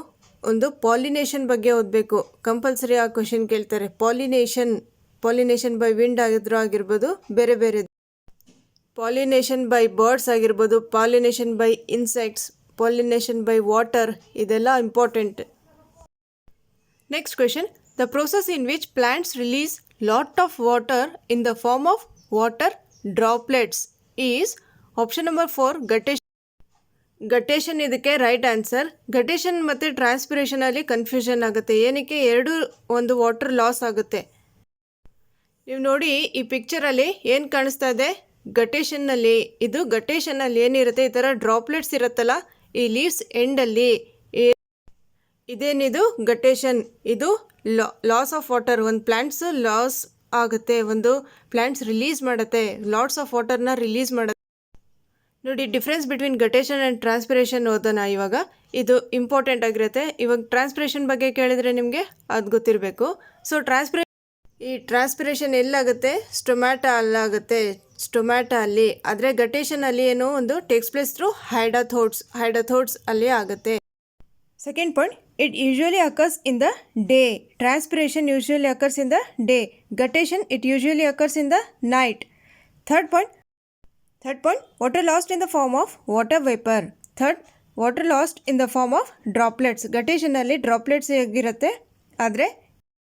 ಒಂದು ಪಾಲಿನೇಷನ್ ಬಗ್ಗೆ ಓದಬೇಕು. ಕಂಪಲ್ಸರಿ ಆ ಕ್ವೆಶನ್ ಕೇಳ್ತಾರೆ. ಪಾಲಿನೇಷನ್ ಬೈ ವಿಂಡ್ ಆಗಿರ್ಬೋದು, ಬೇರೆ ಬೇರೆ ಪಾಲಿನೇಷನ್ ಬೈ ಬರ್ಡ್ಸ್ ಆಗಿರ್ಬೋದು, pollination by insects, pollination by water, ಇದೆಲ್ಲ important. Next question, the process in which plants release lot of water in the form of water droplets is. Option number 4 guttation. Guttation ಇದಕ್ಕೆ right answer. ಗಟೇಶನ್ ಮತ್ತು ಟ್ರಾನ್ಸ್ಪಿರೇಷನಲ್ಲಿ confusion ಆಗುತ್ತೆ. ಏನಕ್ಕೆ? ಎರಡು ಒಂದು water loss ಆಗುತ್ತೆ. ನೀವು ನೋಡಿ ಈ ಪಿಕ್ಚರಲ್ಲಿ ಏನು ಕಾಣಿಸ್ತಾ ಇದೆ? ಗಟೇಶನ್ನಲ್ಲಿ, ಇದು ಗಟೇಶನ್ನಲ್ಲಿ ಏನಿರುತ್ತೆ, ಈ ಥರ ಡ್ರಾಪ್ಲೆಟ್ಸ್ ಇರುತ್ತಲ್ಲ ಈ ಲೀವ್ಸ್ ಎಂಡಲ್ಲಿ, ಇದೇನಿದು ಗಟೇಶನ್. ಇದು ಲಾಸ್ ಆಫ್ ವಾಟರ್. ಒಂದು ಪ್ಲ್ಯಾಂಟ್ಸ್ ಲಾಸ್ ಆಗುತ್ತೆ, ಒಂದು ಪ್ಲ್ಯಾಂಟ್ಸ್ ರಿಲೀಸ್ ಮಾಡುತ್ತೆ, ಲಾಟ್ಸ್ ಆಫ್ ವಾಟರ್ನ ರಿಲೀಸ್ ಮಾಡುತ್ತೆ. ನೋಡಿ ಡಿಫ್ರೆನ್ಸ್ ಬಿಟ್ವೀನ್ ಗಟೇಶನ್ ಆ್ಯಂಡ್ ಟ್ರಾನ್ಸ್ಪಿರೇಷನ್ ಓದೋಣ ಇವಾಗ. ಇದು ಇಂಪಾರ್ಟೆಂಟ್ ಆಗಿರುತ್ತೆ. ಇವಾಗ ಟ್ರಾನ್ಸ್ಪಿರೇಷನ್ ಬಗ್ಗೆ ಕೇಳಿದರೆ ನಿಮಗೆ ಅದು ಗೊತ್ತಿರಬೇಕು. ಸೊ ಈ ಟ್ರಾನ್ಸ್ಪಿರೇಷನ್ ಎಲ್ಲಾಗುತ್ತೆ? ಸ್ಟೊಮ್ಯಾಟಾ ಅಲ್ಲಾಗುತ್ತೆ, ಸ್ಟೊಮ್ಯಾಟಾ ಅಲ್ಲಿ. ಆದರೆ ಗಟೇಶನಲ್ಲಿ ಏನೋ ಒಂದು ಟೇಕ್ಸ್ ಪ್ಲೇಸ್ ಥ್ರೂ ಹೈಡಥೋಡ್ಸ್ ಅಲ್ಲಿ ಆಗುತ್ತೆ. Second point, it usually occurs in the day. Transpiration usually occurs in the day. Guttation it usually occurs in the night. Third point, water lost in the form of water vapour. Water lost in the form of droplets. ಗಟೇಶನಲ್ಲಿ droplets ಆಗಿರುತ್ತೆ, ಆದರೆ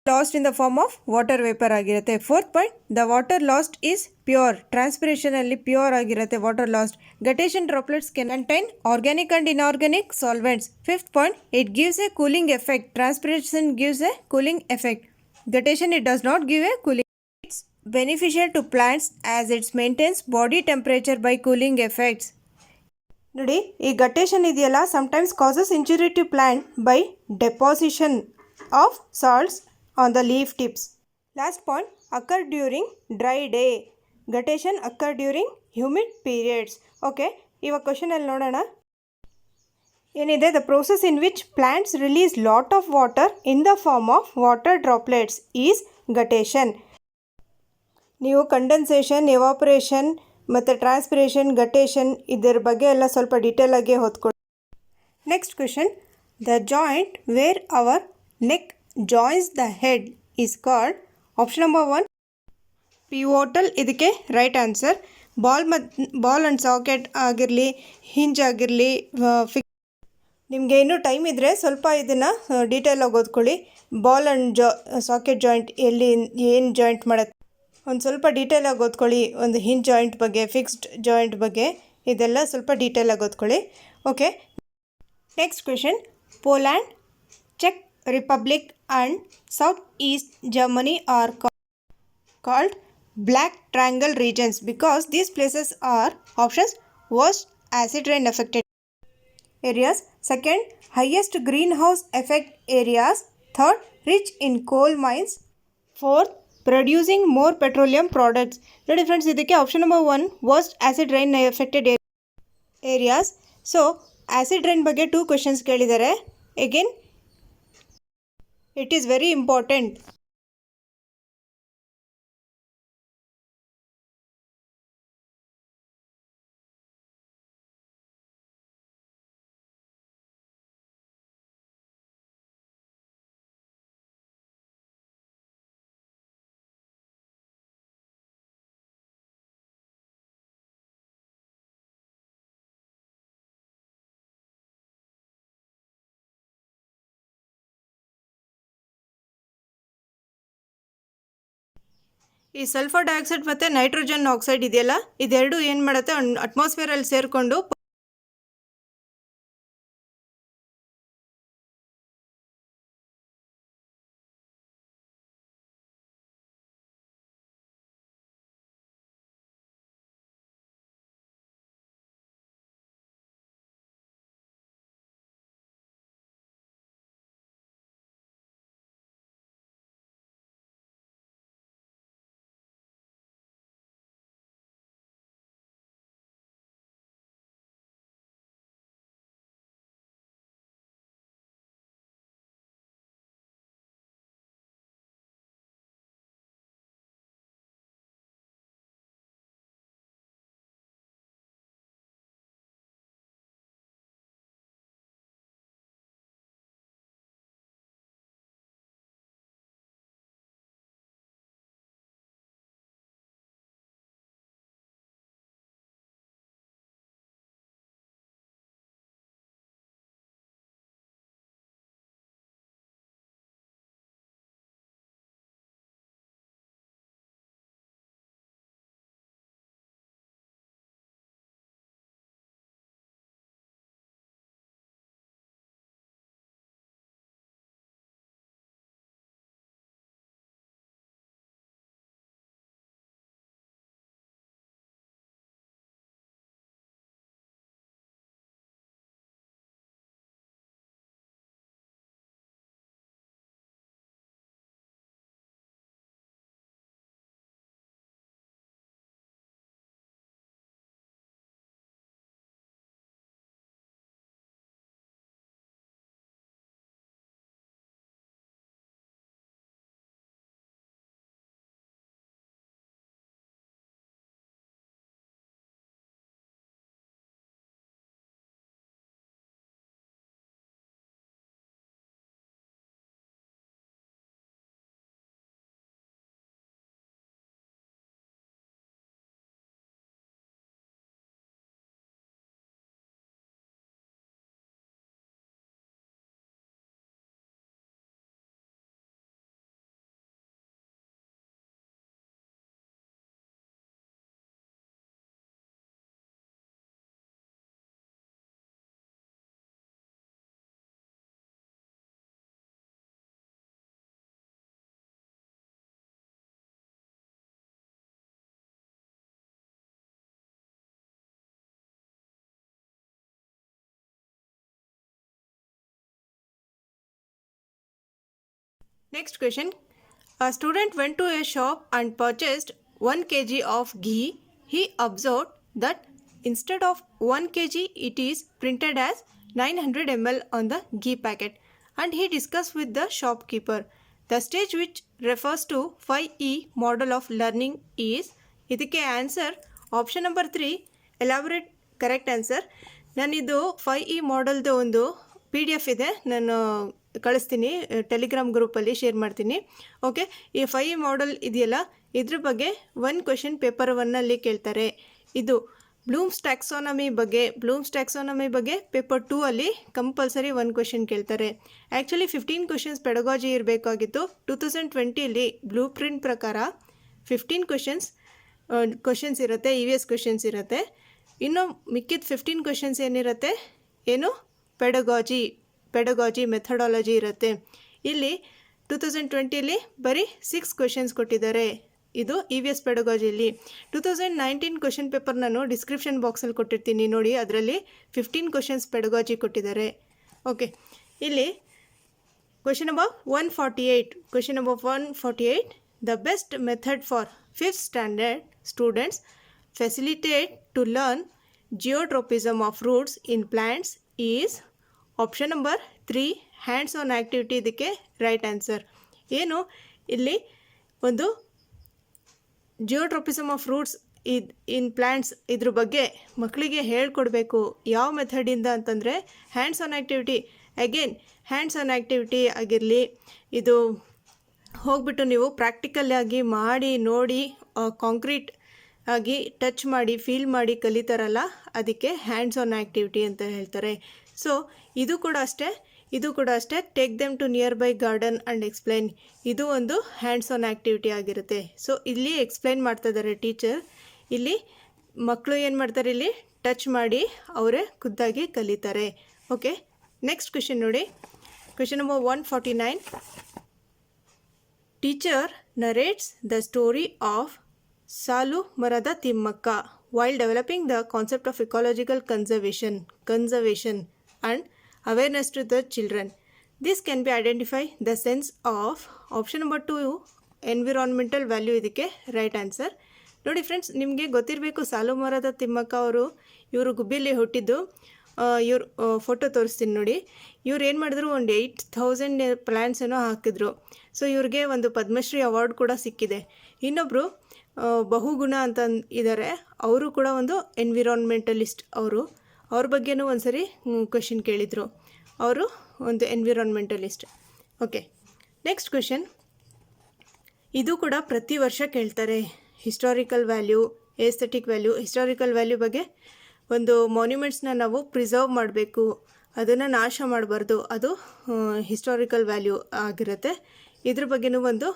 lost in the form of water vapour ಆಗಿರುತ್ತೆ. Fourth point, the water lost is pure. ಟ್ರಾನ್ಸ್ಪಿರೇಷನಲ್ಲಿ pure ಆಗಿರುತ್ತೆ water lost. Guttation droplets can contain organic and inorganic solvents. Fifth point, it gives A cooling effect. Transpiration gives A cooling effect. Guttation, it does not give a cooling. It's beneficial to plants as it maintains body temperature by cooling effects. ನೋಡಿ ಈ ಗಟೇಶನ್ ಇದೆಯಲ್ಲ, sometimes causes injury to plant by deposition of salts on the leaf tips. Last point, occur during dry day. Guttation occur during humid periods. Okay, ಇವಾಗ question ಅಲ್ಲಿ ನೋಡೋಣ. ಏನಿದೆ? The process in which plants release lot of water in the form of water droplets is guttation. ನೀವು condensation, evaporation ಮತ್ತು transpiration, guttation ಇದರ ಬಗ್ಗೆ ಎಲ್ಲ ಸ್ವಲ್ಪ ಡೀಟೇಲ್ ಆಗಿ ಓದ್ಕೊಳ್ಳಿ. Next question, the joint where our neck joins the head is called. Option number 1 pivotal. ಇದಕ್ಕೆ right answer. Ball and socket ಆಗಿರಲಿ, ಹಿಂಜ್ ಆಗಿರಲಿ, ನಿಮಗೆ ಇನ್ನೂ ಟೈಮ್ ಇದ್ದರೆ ಸ್ವಲ್ಪ ಇದನ್ನು ಡೀಟೇಲಾಗಿ ಓದ್ಕೊಳ್ಳಿ. ಬಾಲ್ ಆ್ಯಂಡ್ ಸಾಕೆಟ್ ಜಾಯಿಂಟ್ ಎಲ್ಲಿ ಏನು ಜಾಯಿಂಟ್ ಮಾಡುತ್ತೆ ಒಂದು ಸ್ವಲ್ಪ ಡೀಟೇಲಾಗಿ ಓದ್ಕೊಳ್ಳಿ. ಒಂದು ಹಿಂಜ್ ಜಾಯಿಂಟ್ ಬಗ್ಗೆ, ಫಿಕ್ಸ್ಡ್ ಜಾಯಿಂಟ್ ಬಗ್ಗೆ, ಇದೆಲ್ಲ ಸ್ವಲ್ಪ ಡೀಟೇಲಾಗಿ ಓದ್ಕೊಳ್ಳಿ. ಓಕೆ, ನೆಕ್ಸ್ಟ್ ಕ್ವೆಶನ್, ಪೋಲ್ಯಾಂಡ್, ಚೆಕ್ Republic and south east Germany are called black triangle regions because these places are options: worst acid rain affected areas, second highest greenhouse effect areas, third rich in coal mines, fourth producing more petroleum products. ನೋಡಿ friends, ಇದಕ್ಕೆ option number 1 worst acid rain affected areas. So acid rain ಬಗ್ಗೆ 2 questions ಕೇಳಿದ್ದಾರೆ. Again it is very important. ಈ sulphur dioxide ಮತ್ತು nitrogen oxide ಇದೆಯಲ್ಲ, ಇದೆರಡು ಏನು ಮಾಡುತ್ತೆ, ಅಟ್ಮಾಸ್ಫಿಯರಲ್ಲಿ ಸೇರಿಕೊಂಡು Next question. A student went to a shop and purchased 1 kg of ghee. He observed that instead of 1 kg, it is printed as 900 ml on the ghee packet, and he discussed with the shopkeeper. The stage which refers to 5E model of learning is, ಇದಕ್ಕೆ answer option number 3 elaborate correct answer. ನಾನಿದು 5E ಮಾಡೆಲ್ದು ಒಂದು PDF ಇದೆ, ನಾನು ಕಳಿಸ್ತೀನಿ, Telegram ಗ್ರೂಪಲ್ಲಿ share ಮಾಡ್ತೀನಿ. Okay, ಈ 5E ಮಾಡೆಲ್ ಇದೆಯಲ್ಲ, ಇದ್ರ ಬಗ್ಗೆ 1 ಕ್ವೆಶನ್ ಪೇಪರ್ 1ನಲ್ಲಿ ಕೇಳ್ತಾರೆ. ಇದು ಬ್ಲೂಮ್ಸ್ ಟ್ಯಾಕ್ಸಾನಮಿ ಬಗ್ಗೆ ಪೇಪರ್ 2 ಅಲ್ಲಿ ಕಂಪಲ್ಸರಿ 1 ಕ್ವೆಶನ್ ಕೇಳ್ತಾರೆ. ಆ್ಯಕ್ಚುಲಿ 15 ಕ್ವೆಶನ್ಸ್ ಪೆಡಗಾಜಿ ಇರಬೇಕಾಗಿತ್ತು. 2020 ಬ್ಲೂ ಪ್ರಿಂಟ್ ಪ್ರಕಾರ 15 ಕ್ವೆಶನ್ಸ್ ಇರುತ್ತೆ, EVS ಕ್ವೆಶನ್ಸ್ ಇರುತ್ತೆ. ಇನ್ನು ಮಿಕ್ಕಿದ 15 ಕ್ವೆಶನ್ಸ್ ಏನಿರುತ್ತೆ, ಏನು ಪೆಡಗಾಜಿ ಮೆಥಡಾಲಜಿ ಇರುತ್ತೆ. ಇಲ್ಲಿ 2020 ಬರೀ 6 ಕ್ವೆಶನ್ಸ್ ಕೊಟ್ಟಿದ್ದಾರೆ. ಇದು EVS ಪೆಡಗಾಜಿಲಿ. 2019 ಕ್ವೆಶನ್ ಪೇಪರ್ ನಾನು ಡಿಸ್ಕ್ರಿಪ್ಷನ್ ಬಾಕ್ಸಲ್ಲಿ ಕೊಟ್ಟಿರ್ತೀನಿ ನೋಡಿ, ಅದರಲ್ಲಿ 15 ಕ್ವೆಶನ್ಸ್ ಪೆಡಗಾಜಿ ಕೊಟ್ಟಿದ್ದಾರೆ. ಓಕೆ, ಇಲ್ಲಿ question number 148. The best method for 5th standard students facilitate to learn geotropism of roots in plants is option number 3 hands on activity. ಇದಕ್ಕೆ ರೈಟ್ ಆನ್ಸರ್. ಏನು ಇಲ್ಲಿ ಒಂದು ಜಿಯೋಟ್ರೋಪಿಸಮ್ ಆಫ್ ರೂಟ್ಸ್ ಇನ್ ಪ್ಲ್ಯಾಂಟ್ಸ್ ಇದ್ರ ಬಗ್ಗೆ ಮಕ್ಕಳಿಗೆ ಹೇಳ್ಕೊಡ್ಬೇಕು. ಯಾವ ಮೆಥಡಿಂದ ಅಂತಂದರೆ hands on activity. Again hands on activity ಆಗಿರಲಿ, ಇದು ಹೋಗ್ಬಿಟ್ಟು ನೀವು ಪ್ರಾಕ್ಟಿಕಲ್ ಆಗಿ ಮಾಡಿ ನೋಡಿ, ಕಾಂಕ್ರೀಟ್ ಆಗಿ ಟಚ್ ಮಾಡಿ ಫೀಲ್ ಮಾಡಿ ಕಲಿತಾರಲ್ಲ, ಅದಕ್ಕೆ ಹ್ಯಾಂಡ್ಸ್ ಆನ್ ಆ್ಯಕ್ಟಿವಿಟಿ ಅಂತ ಹೇಳ್ತಾರೆ. ಸೊ ಇದು ಕೂಡ ಅಷ್ಟೇ take them to nearby garden and explain. ಇದು ಒಂದು ಹ್ಯಾಂಡ್ಸ್ ಆನ್ ಆ್ಯಕ್ಟಿವಿಟಿ ಆಗಿರುತ್ತೆ. ಸೊ ಇಲ್ಲಿ ಎಕ್ಸ್ಪ್ಲೈನ್ ಮಾಡ್ತಾ ಇದ್ದಾರೆ ಟೀಚರ್. ಇಲ್ಲಿ ಮಕ್ಕಳು ಏನು ಮಾಡ್ತಾರೆ, ಇಲ್ಲಿ ಟಚ್ ಮಾಡಿ ಅವರೇ ಖುದ್ದಾಗಿ ಕಲಿತಾರೆ. ಓಕೆ, ನೆಕ್ಸ್ಟ್ ಕ್ವೆಶನ್ ನೋಡಿ. Question number 149. Teacher narrates the story of ಸಾಲು ಮರದ Thimmakka while developing the concept of ecological conservation and awareness to the children. This can be identify the sense of option number 2 environmental value. ಇದಕ್ಕೆ right answer. ನೋಡಿ friends, ನಿಮಗೆ ಗೊತ್ತಿರಬೇಕು, ಸಾಲು ಮರದ ತಿಮ್ಮಕ್ಕ ಇವರು ಗುಬ್ಬಿಯಲ್ಲಿ ಹುಟ್ಟಿದ್ದು. ಇವ್ರು ಫೋಟೋ ತೋರಿಸ್ತೀನಿ ನೋಡಿ. ಇವ್ರು ಏನು ಮಾಡಿದ್ರು, ಒಂದು 8,000 ಪ್ಲ್ಯಾಂಟ್ಸ್ ಏನೋ ಹಾಕಿದ್ರು. ಸೊ ಇವ್ರಿಗೆ ಒಂದು ಪದ್ಮಶ್ರೀ ಅವಾರ್ಡ್ ಕೂಡ ಸಿಕ್ಕಿದೆ. ಇನ್ನೊಬ್ಬರು ಬಹುಗುಣ ಅಂತ ಇದ್ದಾರೆ, ಅವರು ಕೂಡ ಒಂದು ಎನ್ವಿರಾನ್ಮೆಂಟಲಿಸ್ಟ್. ಅವ್ರ ಬಗ್ಗೆನೂ ಒಂದು ಸರಿ ಕ್ವೆಶನ್ ಕೇಳಿದರು. ಅವರು ಒಂದು ಎನ್ವಿರಾನ್ಮೆಂಟಲಿಸ್ಟ್. Okay, next question. ಇದು ಕೂಡ ಪ್ರತಿ ವರ್ಷ ಕೇಳ್ತಾರೆ. Historical value, aesthetic value. Historical value ಬಗ್ಗೆ ಒಂದು ಮಾನ್ಯುಮೆಂಟ್ಸ್ನ ನಾವು ಪ್ರಿಸರ್ವ್ ಮಾಡಬೇಕು, ಅದನ್ನು ನಾಶ ಮಾಡಬಾರ್ದು, ಅದು ಹಿಸ್ಟಾರಿಕಲ್ ವ್ಯಾಲ್ಯೂ ಆಗಿರುತ್ತೆ. ಇದ್ರ ಬಗ್ಗೆನೂ ಒಂದು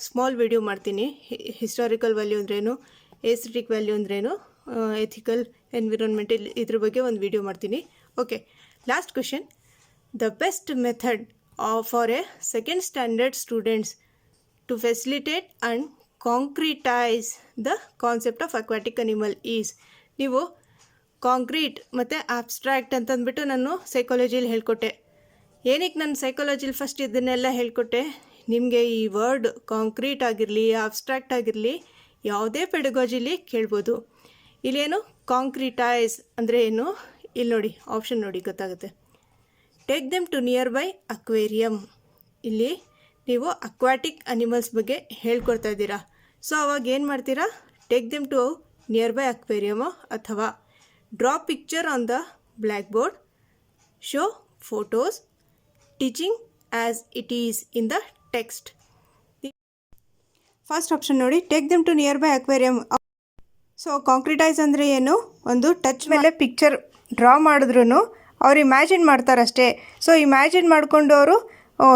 ಸ್ಮಾಲ್ ವಿಡಿಯೋ ಮಾಡ್ತೀನಿ. ಹಿಸ್ಟಾರಿಕಲ್ ವ್ಯಾಲ್ಯೂ ಅಂದ್ರೇನು, ಏಸ್ಥೆಟಿಕ್ ವ್ಯಾಲ್ಯೂ ಅಂದ್ರೇನು, ಎಥಿಕಲ್, ಎನ್ವಿರಾನ್ಮೆಂಟಲ್, ಇದ್ರ ಬಗ್ಗೆ ಒಂದು ವಿಡಿಯೋ ಮಾಡ್ತೀನಿ. Okay, last question. The best method for a second standard students to facilitate and concretise the concept of aquatic animal is. ನೀವು ಕಾಂಕ್ರೀಟ್ ಮತ್ತು abstract ಅಂತಂದ್ಬಿಟ್ಟು ನಾನು ಸೈಕಾಲಜಿಲಿ ಹೇಳ್ಕೊಟ್ಟೆ. ಏನಕ್ಕೆ ನಾನು ಸೈಕಾಲಜಿಲಿ ಫಸ್ಟ್ ಇದನ್ನೆಲ್ಲ ಹೇಳ್ಕೊಟ್ಟೆ, ನಿಮಗೆ ಈ ವರ್ಡ್ ಕಾಂಕ್ರೀಟ್ ಆಗಿರಲಿ, ಆಬ್ಸ್ಟ್ರಾಕ್ಟ್ ಆಗಿರಲಿ, ಯಾವುದೇ ಪೆಡಗಾಜಿಲಿ ಕೇಳ್ಬೋದು. ಇಲ್ಲೇನು ಕಾಂಕ್ರೀಟೈಸ್ ಅಂದರೆ ಏನು, ಇಲ್ಲಿ ನೋಡಿ, ಆಪ್ಷನ್ ನೋಡಿ ಗೊತ್ತಾಗುತ್ತೆ. Take them to nearby aquarium. ಇಲ್ಲಿ ನೀವು ಅಕ್ವಾಟಿಕ್ ಅನಿಮಲ್ಸ್ ಬಗ್ಗೆ ಹೇಳ್ಕೊಡ್ತಾ ಇದ್ದೀರಾ. ಸೊ ಅವಾಗ ಏನು ಮಾಡ್ತೀರಾ, take them to nearby aquarium, ಅಥವಾ draw picture on the blackboard, show photos, teaching as it is in the text. First option ನೋಡಿ, take them to nearby aquarium. So concretise ಅಂದರೆ ಏನು, ಒಂದು touch ಮೇಲೆ picture draw ಮಾಡಿದ್ರೂ ಅವ್ರು imagine ಮಾಡ್ತಾರಷ್ಟೇ. So imagine ಮಾಡಿಕೊಂಡು ಅವರು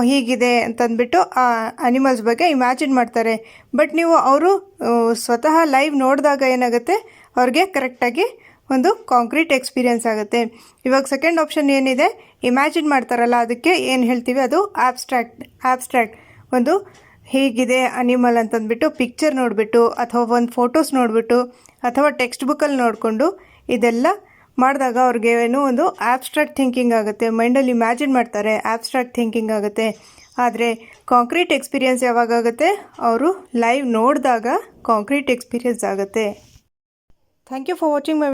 ಹೀಗಿದೆ ಅಂತಂದ್ಬಿಟ್ಟು ಆ ಅನಿಮಲ್ಸ್ ಬಗ್ಗೆ ಇಮ್ಯಾಜಿನ್ ಮಾಡ್ತಾರೆ. ಬಟ್ ನೀವು ಅವರು ಸ್ವತಃ ಲೈವ್ ನೋಡಿದಾಗ ಏನಾಗುತ್ತೆ, ಅವ್ರಿಗೆ ಕರೆಕ್ಟಾಗಿ ಒಂದು ಕಾಂಕ್ರೀಟ್ ಎಕ್ಸ್ಪೀರಿಯನ್ಸ್ ಆಗುತ್ತೆ. ಇವಾಗ ಸೆಕೆಂಡ್ ಆಪ್ಷನ್ ಏನಿದೆ, ಇಮ್ಯಾಜಿನ್ ಮಾಡ್ತಾರಲ್ಲ, ಅದಕ್ಕೆ ಏನು ಹೇಳ್ತೀವಿ, ಅದು ಆಬ್ಸ್ಟ್ರಾಕ್ಟ್. ಒಂದು ಹೀಗಿದೆ ಅನಿಮಲ್ ಅಂತಂದ್ಬಿಟ್ಟು ಪಿಕ್ಚರ್ ನೋಡಿಬಿಟ್ಟು, ಅಥವಾ ಒಂದು ಫೋಟೋಸ್ ನೋಡಿಬಿಟ್ಟು, ಅಥವಾ ಟೆಕ್ಸ್ಟ್ ಬುಕ್ಕಲ್ಲಿ ನೋಡಿಕೊಂಡು ಇದೆಲ್ಲ ಮಾಡಿದಾಗ ಅವ್ರಿಗೆ ಏನೋ ಒಂದು ಆಬ್ಸ್ಟ್ರಾಕ್ಟ್ ಥಿಂಕಿಂಗ್ ಆಗುತ್ತೆ. ಮೈಂಡಲ್ಲಿ ಇಮ್ಯಾಜಿನ್ ಮಾಡ್ತಾರೆ, ಆಬ್ಸ್ಟ್ರಾಕ್ಟ್ ಥಿಂಕಿಂಗ್ ಆಗುತ್ತೆ. ಆದರೆ ಕಾಂಕ್ರೀಟ್ ಎಕ್ಸ್ಪೀರಿಯೆನ್ಸ್ ಯಾವಾಗುತ್ತೆ, ಅವರು ಲೈವ್ ನೋಡಿದಾಗ ಕಾಂಕ್ರೀಟ್ ಎಕ್ಸ್ಪೀರಿಯೆನ್ಸ್ ಆಗುತ್ತೆ. Thank you for watching my